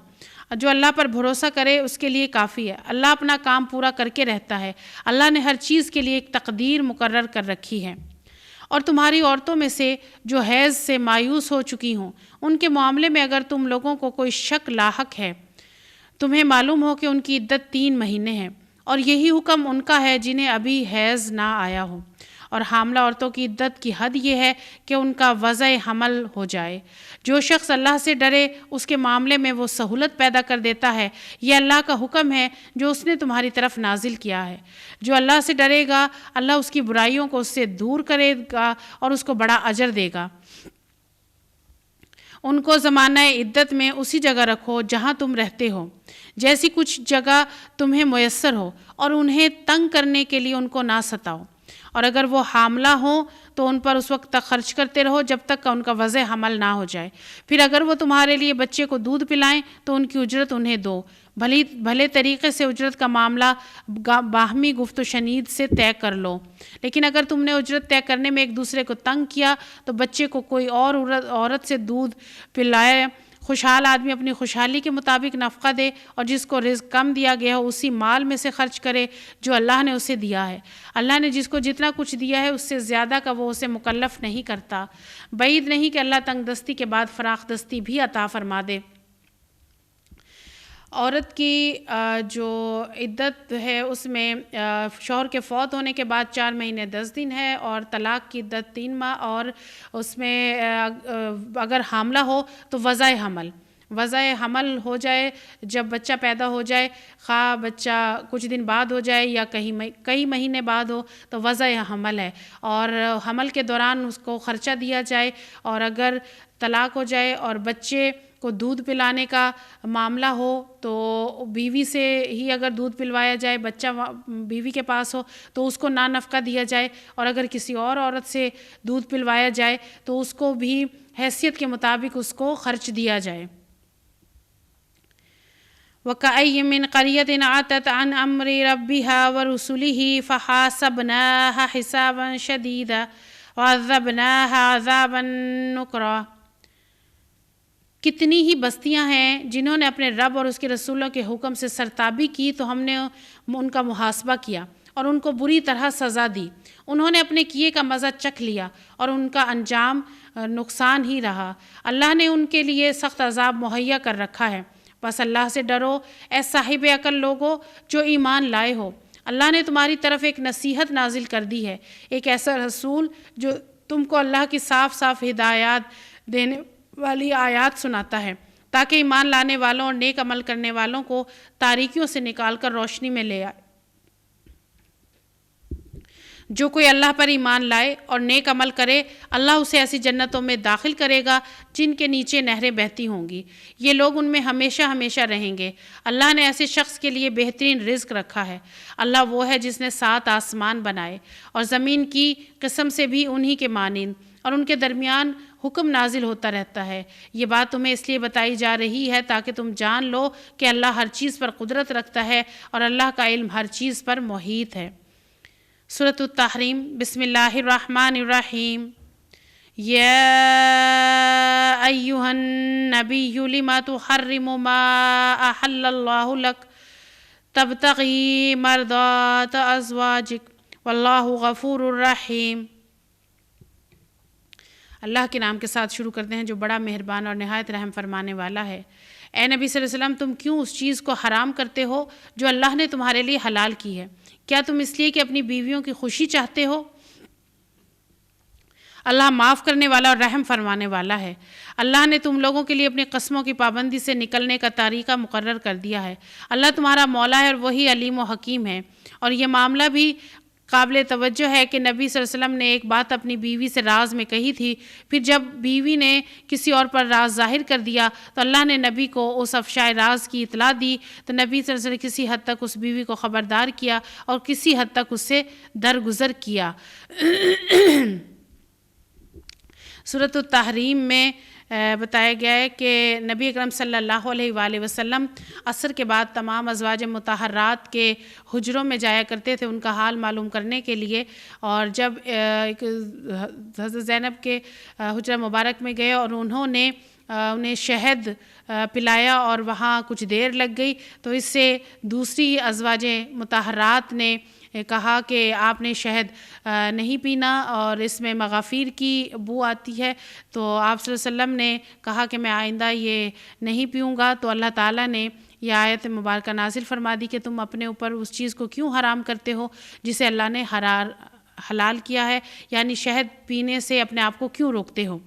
جو اللہ پر بھروسہ کرے اس کے لیے کافی ہے، اللہ اپنا کام پورا کر کے رہتا ہے، اللہ نے ہر چیز کے لیے ایک تقدیر مقرر کر رکھی ہے۔ اور تمہاری عورتوں میں سے جو حیض سے مایوس ہو چکی ہوں، ان کے معاملے میں اگر تم لوگوں کو کوئی شک لاحق ہے، تمہیں معلوم ہو کہ ان کی عدت 3 مہینے ہے، اور یہی حکم ان کا ہے جنہیں ابھی حیض نہ آیا ہو، اور حاملہ عورتوں کی عدت کی حد یہ ہے کہ ان کا وضع حمل ہو جائے۔ جو شخص اللہ سے ڈرے اس کے معاملے میں وہ سہولت پیدا کر دیتا ہے، یہ اللہ کا حکم ہے جو اس نے تمہاری طرف نازل کیا ہے۔ جو اللہ سے ڈرے گا اللہ اس کی برائیوں کو اس سے دور کرے گا اور اس کو بڑا اجر دے گا۔ ان کو زمانہ عدت میں اسی جگہ رکھو جہاں تم رہتے ہو، جیسی کچھ جگہ تمہیں میسر ہو، اور انہیں تنگ کرنے کے لیے ان کو نہ ستاؤ، اور اگر وہ حاملہ ہوں تو ان پر اس وقت تک خرچ کرتے رہو جب تک کہ ان کا وضع حمل نہ ہو جائے۔ پھر اگر وہ تمہارے لیے بچے کو دودھ پلائیں تو ان کی اجرت انہیں دو، بھلے طریقے سے اجرت کا معاملہ باہمی گفت و شنید سے طے کر لو۔ لیکن اگر تم نے اجرت طے کرنے میں ایک دوسرے کو تنگ کیا تو بچے کو کوئی اور عورت سے دودھ پلائے۔ خوشحال آدمی اپنی خوشحالی کے مطابق نفقہ دے، اور جس کو رزق کم دیا گیا ہو اسی مال میں سے خرچ کرے جو اللہ نے اسے دیا ہے۔ اللہ نے جس کو جتنا کچھ دیا ہے اس سے زیادہ کا وہ اسے مکلف نہیں کرتا۔ بعید نہیں کہ اللہ تنگ دستی کے بعد فراخ دستی بھی عطا فرما دے۔ عورت کی جو عدت ہے اس میں شوہر کے فوت ہونے کے بعد 4 مہینے 10 دن ہے، اور طلاق کی عدت 3 ماہ، اور اس میں اگر حاملہ ہو تو وضع حمل ہو جائے، جب بچہ پیدا ہو جائے، خواہ بچہ کچھ دن بعد ہو جائے یا کئی مہینے بعد ہو تو وضع حمل ہے، اور حمل کے دوران اس کو خرچہ دیا جائے، اور اگر طلاق ہو جائے اور بچے کو دودھ پلانے کا معاملہ ہو تو بیوی سے ہی اگر دودھ پلوایا جائے، بچہ بیوی کے پاس ہو تو اس کو نہ نفقہ دیا جائے، اور اگر کسی اور عورت سے دودھ پلوایا جائے تو اس کو بھی حیثیت کے مطابق اس کو خرچ دیا جائے۔ وَكَأَيٍّ مِّن قَرْيَةٍ عَتَتْ عَنْ أَمْرِ رَبِّهَا وَرُسُلِهِ فَحَاسَبْنَاهَا حِسَابًا شَدِيدًا وَعَذَّبْنَاهَا عَذَابًا نُكْرًا۔ کتنی ہی بستیاں ہیں جنہوں نے اپنے رب اور اس کے رسولوں کے حکم سے سرتابی کی تو ہم نے ان کا محاسبہ کیا اور ان کو بری طرح سزا دی۔ انہوں نے اپنے کیے کا مزہ چکھ لیا اور ان کا انجام نقصان ہی رہا۔ اللہ نے ان کے لیے سخت عذاب مہیا کر رکھا ہے۔ بس اللہ سے ڈرو اے صاحب عقل لوگو جو ایمان لائے ہو۔ اللہ نے تمہاری طرف ایک نصیحت نازل کر دی ہے، ایک ایسا رسول جو تم کو اللہ کی صاف صاف ہدایات دینے والی آیات سناتا ہے تاکہ ایمان لانے والوں اور نیک عمل کرنے والوں کو تاریکیوں سے نکال کر روشنی میں لے آئے۔ جو کوئی اللہ پر ایمان لائے اور نیک عمل کرے اللہ اسے ایسی جنتوں میں داخل کرے گا جن کے نیچے نہریں بہتی ہوں گی، یہ لوگ ان میں ہمیشہ ہمیشہ رہیں گے۔ اللہ نے ایسے شخص کے لیے بہترین رزق رکھا ہے۔ اللہ وہ ہے جس نے 7 آسمان بنائے اور زمین کی قسم سے بھی انہی کے مانند، اور ان کے درمیان حکم نازل ہوتا رہتا ہے۔ یہ بات تمہیں اس لیے بتائی جا رہی ہے تاکہ تم جان لو کہ اللہ ہر چیز پر قدرت رکھتا ہے اور اللہ کا علم ہر چیز پر محیط ہے۔ سورۃ التحریم۔ بسم اللہ الرحمن الرحیم۔ یا ایہا النبی لم تحرم ما احل اللہ لک تبتغی مرضات ازواجک واللہ غفور الرحیم۔ اللہ کے نام کے ساتھ شروع کرتے ہیں جو بڑا مہربان اور نہایت رحم فرمانے والا ہے۔ اے نبی صلی اللہ علیہ وسلم، تم کیوں اس چیز کو حرام کرتے ہو جو اللہ نے تمہارے لیے حلال کی ہے؟ کیا تم اس لیے کہ اپنی بیویوں کی خوشی چاہتے ہو؟ اللہ معاف کرنے والا اور رحم فرمانے والا ہے۔ اللہ نے تم لوگوں کے لیے اپنی قسموں کی پابندی سے نکلنے کا طریقہ مقرر کر دیا ہے۔ اللہ تمہارا مولا ہے اور وہی علیم و حکیم ہے، اور یہ معاملہ بھی قابل توجہ ہے کہ نبی صلی اللہ علیہ وسلم نے ایک بات اپنی بیوی سے راز میں کہی تھی، پھر جب بیوی نے کسی اور پر راز ظاہر کر دیا تو اللہ نے نبی کو اس افشائے راز کی اطلاع دی، تو نبی صلی اللہ علیہ وسلم نے کسی حد تک اس بیوی کو خبردار کیا اور کسی حد تک اس سے درگزر کیا۔ سورۃ التحریم میں بتایا گیا ہے کہ نبی اکرم صلی اللہ علیہ وآلہ وسلم عصر کے بعد تمام ازواج مطہرات کے حجروں میں جایا کرتے تھے ان کا حال معلوم کرنے کے لیے، اور جب حضرت زینب کے حجرہ مبارک میں گئے اور انہیں شہد پلایا اور وہاں کچھ دیر لگ گئی، تو اس سے دوسری ازواج مطہرات نے کہا کہ آپ نے شہد نہیں پینا اور اس میں مغافیر کی بو آتی ہے، تو آپ صلی اللہ علیہ وسلم نے کہا کہ میں آئندہ یہ نہیں پیوں گا، تو اللہ تعالیٰ نے یہ آیت مبارکہ نازل فرما دی کہ تم اپنے اوپر اس چیز کو کیوں حرام کرتے ہو جسے اللہ نے حلال کیا ہے، یعنی شہد پینے سے اپنے آپ کو کیوں روکتے ہو۔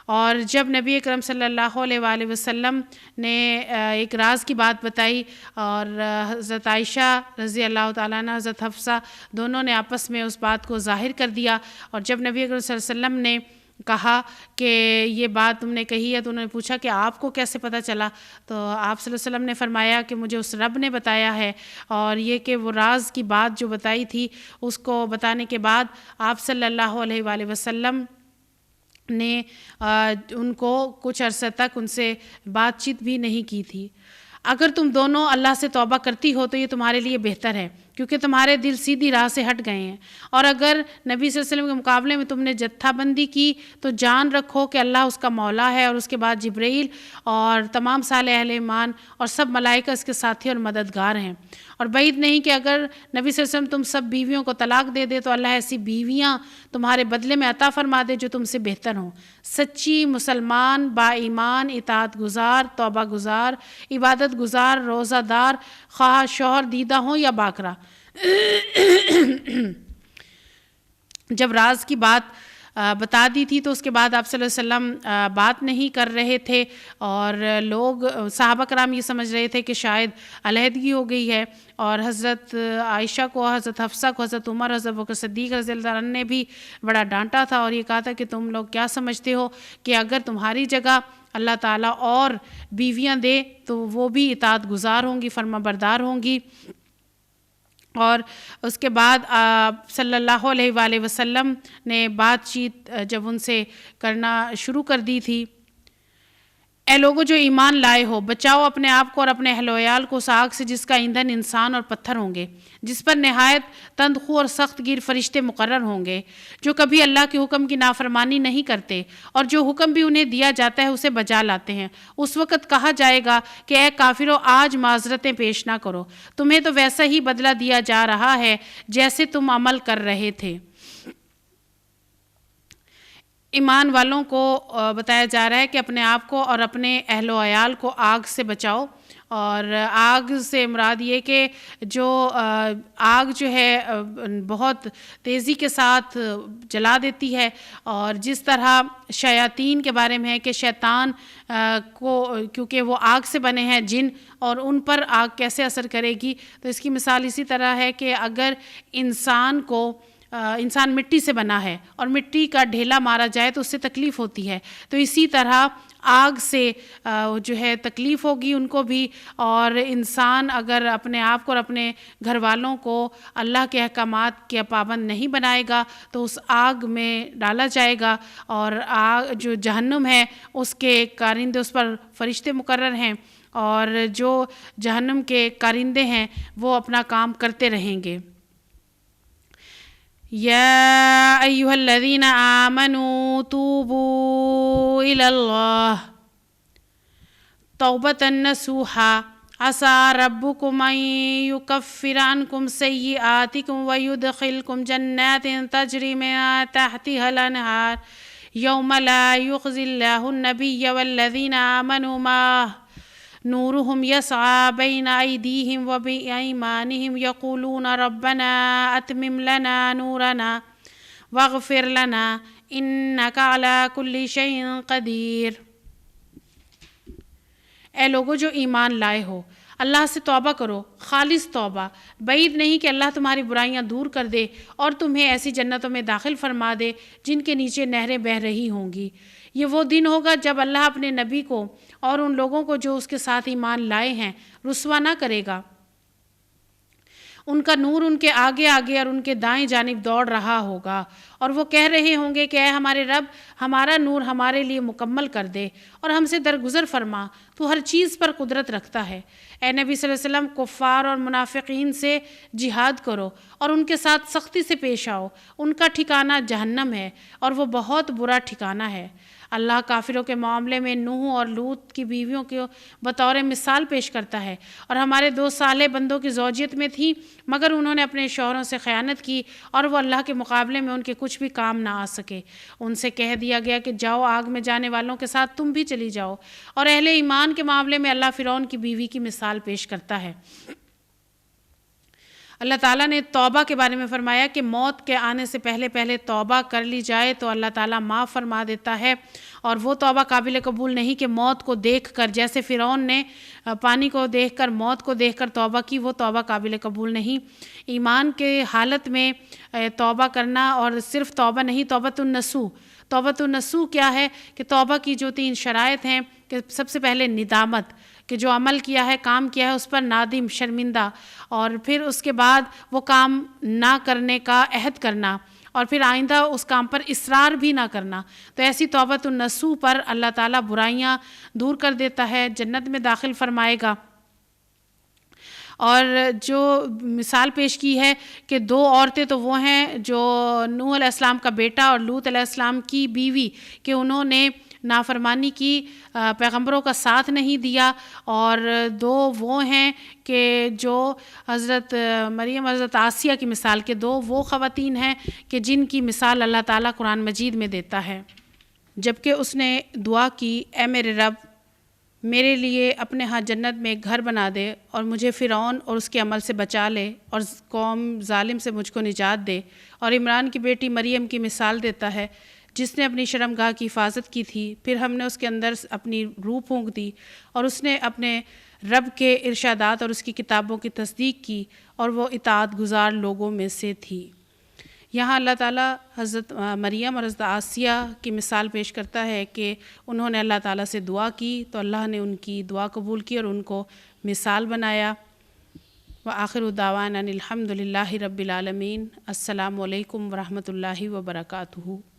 اور جب نبی اکرم صلی اللہ علیہ وآلہ وسلم نے ایک راز کی بات بتائی اور حضرت عائشہ رضی اللہ تعالیٰ عنہ، حضرت حفصہ دونوں نے آپس میں اس بات کو ظاہر کر دیا، اور جب نبی اکرم صلی اللہ علیہ وسلم نے کہا کہ یہ بات تم نے کہی ہے تو انہوں نے پوچھا کہ آپ کو کیسے پتہ چلا، تو آپ صلی اللہ علیہ وسلم نے فرمایا کہ مجھے اس رب نے بتایا ہے، اور یہ کہ وہ راز کی بات جو بتائی تھی اس کو بتانے کے بعد آپ صلی اللہ علیہ وآلہ وسلم نے ان کو کچھ عرصہ تک ان سے بات چیت بھی نہیں کی تھی۔ اگر تم دونوں اللہ سے توبہ کرتی ہو تو یہ تمہارے لیے بہتر ہے، کیونکہ تمہارے دل سیدھی راہ سے ہٹ گئے ہیں، اور اگر نبی صلی اللہ علیہ وسلم کے مقابلے میں تم نے جتھا بندی کی تو جان رکھو کہ اللہ اس کا مولا ہے، اور اس کے بعد جبرائیل اور تمام صالح اہل ایمان اور سب ملائکہ اس کے ساتھی اور مددگار ہیں، اور بعید نہیں کہ اگر نبی صلی اللہ علیہ وسلم تم سب بیویوں کو طلاق دے دے تو اللہ ایسی بیویاں تمہارے بدلے میں عطا فرما دے جو تم سے بہتر ہوں۔ سچی مسلمان، با ایمان، اطاعت گزار، توبہ گزار، عبادت گزار، روزہ دار، خواہ شوہر دیدہ ہوں یا باکرہ۔ جب راز کی بات بتا دی تھی تو اس کے بعد آپ صلی اللہ علیہ وسلم بات نہیں کر رہے تھے، اور لوگ صحابہ کرام یہ سمجھ رہے تھے کہ شاید علیحدگی ہو گئی ہے، اور حضرت عائشہ کو، حضرت حفصہ کو، حضرت عمر، حضرت بکر صدیق رضی اللہ عنہ نے بھی بڑا ڈانٹا تھا اور یہ کہا تھا کہ تم لوگ کیا سمجھتے ہو کہ اگر تمہاری جگہ اللہ تعالیٰ اور بیویاں دے تو وہ بھی اطاعت گزار ہوں گی، فرما بردار ہوں گی۔ اور اس کے بعد صلی اللہ علیہ وآلہ وسلم نے بات چیت جب ان سے کرنا شروع کر دی تھی، اے لوگو جو ایمان لائے ہو، بچاؤ اپنے آپ کو اور اپنے اہل و عیال کو اس آگ سے جس کا ایندھن انسان اور پتھر ہوں گے، جس پر نہایت تندخو اور سخت گیر فرشتے مقرر ہوں گے، جو کبھی اللہ کے حکم کی نافرمانی نہیں کرتے اور جو حکم بھی انہیں دیا جاتا ہے اسے بجا لاتے ہیں۔ اس وقت کہا جائے گا کہ اے کافرو، آج معذرتیں پیش نہ کرو، تمہیں تو ویسا ہی بدلہ دیا جا رہا ہے جیسے تم عمل کر رہے تھے۔ ایمان والوں کو بتایا جا رہا ہے کہ اپنے آپ کو اور اپنے اہل و عیال کو آگ سے بچاؤ، اور آگ سے مراد یہ کہ جو آگ جو ہے بہت تیزی کے ساتھ جلا دیتی ہے، اور جس طرح شیاطین کے بارے میں ہے کہ شیطان کو کیونکہ وہ آگ سے بنے ہیں جن، اور ان پر آگ کیسے اثر کرے گی، تو اس کی مثال اسی طرح ہے کہ اگر انسان مٹی سے بنا ہے اور مٹی کا ڈھیلا مارا جائے تو اس سے تکلیف ہوتی ہے، تو اسی طرح آگ سے جو ہے تکلیف ہوگی ان کو بھی، اور انسان اگر اپنے آپ کو اور اپنے گھر والوں کو اللہ کے احکامات کے پابند نہیں بنائے گا تو اس آگ میں ڈالا جائے گا، اور آگ جو جہنم ہے اس کے کارندے، اس پر فرشتے مقرر ہیں، اور جو جہنم کے کارندے ہیں وہ اپنا کام کرتے رہیں گے۔ یا ایھا الذین آمنوا توبوا الی اللہ توبۃ نصوحا عسى ربكم ان يكفر عنكم سيئاتكم ويدخلكم جنات تجري من تحتها الانهار يوم لا يخزي الله النبي والذين آمنوا معه نورهم يسعى بين أيديهم وبأيمانهم يقولون ربنا أتمم لنا نورنا واغفر لنا إنك على كل شيء قدير۔ اے لوگو جو ایمان لائے ہو، اللہ سے توبہ کرو، خالص توبہ۔ بعید نہیں کہ اللہ تمہاری برائیاں دور کر دے اور تمہیں ایسی جنتوں میں داخل فرما دے جن کے نیچے نہریں بہہ رہی ہوں گی۔ یہ وہ دن ہوگا جب اللہ اپنے نبی کو اور ان لوگوں کو جو اس کے ساتھ ایمان لائے ہیں رسوا نہ کرے گا۔ ان کا نور ان کے آگے آگے اور ان کے دائیں جانب دوڑ رہا ہوگا، اور وہ کہہ رہے ہوں گے کہ اے ہمارے رب، ہمارا نور ہمارے لیے مکمل کر دے اور ہم سے درگزر فرما، تو ہر چیز پر قدرت رکھتا ہے۔ اے نبی صلی اللہ علیہ وسلم، کفار اور منافقین سے جہاد کرو اور ان کے ساتھ سختی سے پیش آؤ، ان کا ٹھکانہ جہنم ہے اور وہ بہت برا ٹھکانہ ہے۔ اللہ کافروں کے معاملے میں نوح اور لوط کی بیویوں کو بطور مثال پیش کرتا ہے، اور ہمارے 2 صالح بندوں کی زوجیت میں تھیں مگر انہوں نے اپنے شوہروں سے خیانت کی اور وہ اللہ کے مقابلے میں ان کے کچھ بھی کام نہ آ سکے۔ ان سے کہہ دیا گیا کہ جاؤ، آگ میں جانے والوں کے ساتھ تم بھی چلی جاؤ۔ اور اہل ایمان کے معاملے میں اللہ فرعون کی بیوی کی مثال پیش کرتا ہے۔ اللہ تعالیٰ نے توبہ کے بارے میں فرمایا کہ موت کے آنے سے پہلے پہلے توبہ کر لی جائے تو اللہ تعالیٰ معاف فرما دیتا ہے، اور وہ توبہ قابل قبول نہیں کہ موت کو دیکھ کر، جیسے فرعون نے پانی کو دیکھ کر، موت کو دیکھ کر توبہ کی، وہ توبہ قابل قبول نہیں۔ ایمان کے حالت میں توبہ کرنا، اور صرف توبہ نہیں، توبۃ النصوح۔ توبۃ النصوح کیا ہے کہ توبہ کی جو 3 شرائط ہیں کہ سب سے پہلے ندامت، کہ جو عمل کیا ہے، کام کیا ہے، اس پر نادم، شرمندہ، اور پھر اس کے بعد وہ کام نہ کرنے کا عہد کرنا، اور پھر آئندہ اس کام پر اصرار بھی نہ کرنا۔ تو ایسی توبۃ النصوح پر اللہ تعالیٰ برائیاں دور کر دیتا ہے، جنت میں داخل فرمائے گا۔ اور جو مثال پیش کی ہے کہ 2 عورتیں تو وہ ہیں جو نوح علیہ السلام کا بیٹا اور لوط علیہ السلام کی بیوی، کہ انہوں نے نافرمانی کی، پیغمبروں کا ساتھ نہیں دیا، اور 2 وہ ہیں کہ جو حضرت مریم، حضرت آسیہ کی مثال کے 2 وہ خواتین ہیں کہ جن کی مثال اللہ تعالیٰ قرآن مجید میں دیتا ہے۔ جبکہ اس نے دعا کی، اے میرے رب، میرے لیے اپنے ہاں جنت میں ایک گھر بنا دے اور مجھے فرعون اور اس کے عمل سے بچا لے اور قوم ظالم سے مجھ کو نجات دے۔ اور عمران کی بیٹی مریم کی مثال دیتا ہے جس نے اپنی شرمگاہ کی حفاظت کی تھی، پھر ہم نے اس کے اندر اپنی روح پھونک دی اور اس نے اپنے رب کے ارشادات اور اس کی کتابوں کی تصدیق کی، اور وہ اطاعت گزار لوگوں میں سے تھی۔ یہاں اللہ تعالیٰ حضرت مریم اور حضرت آسیہ کی مثال پیش کرتا ہے کہ انہوں نے اللہ تعالیٰ سے دعا کی تو اللہ نے ان کی دعا قبول کی اور ان کو مثال بنایا۔ وآخر دعوانا الحمد للہ رب العالمین۔ السلام علیکم ورحمۃ اللہ وبرکاتہ۔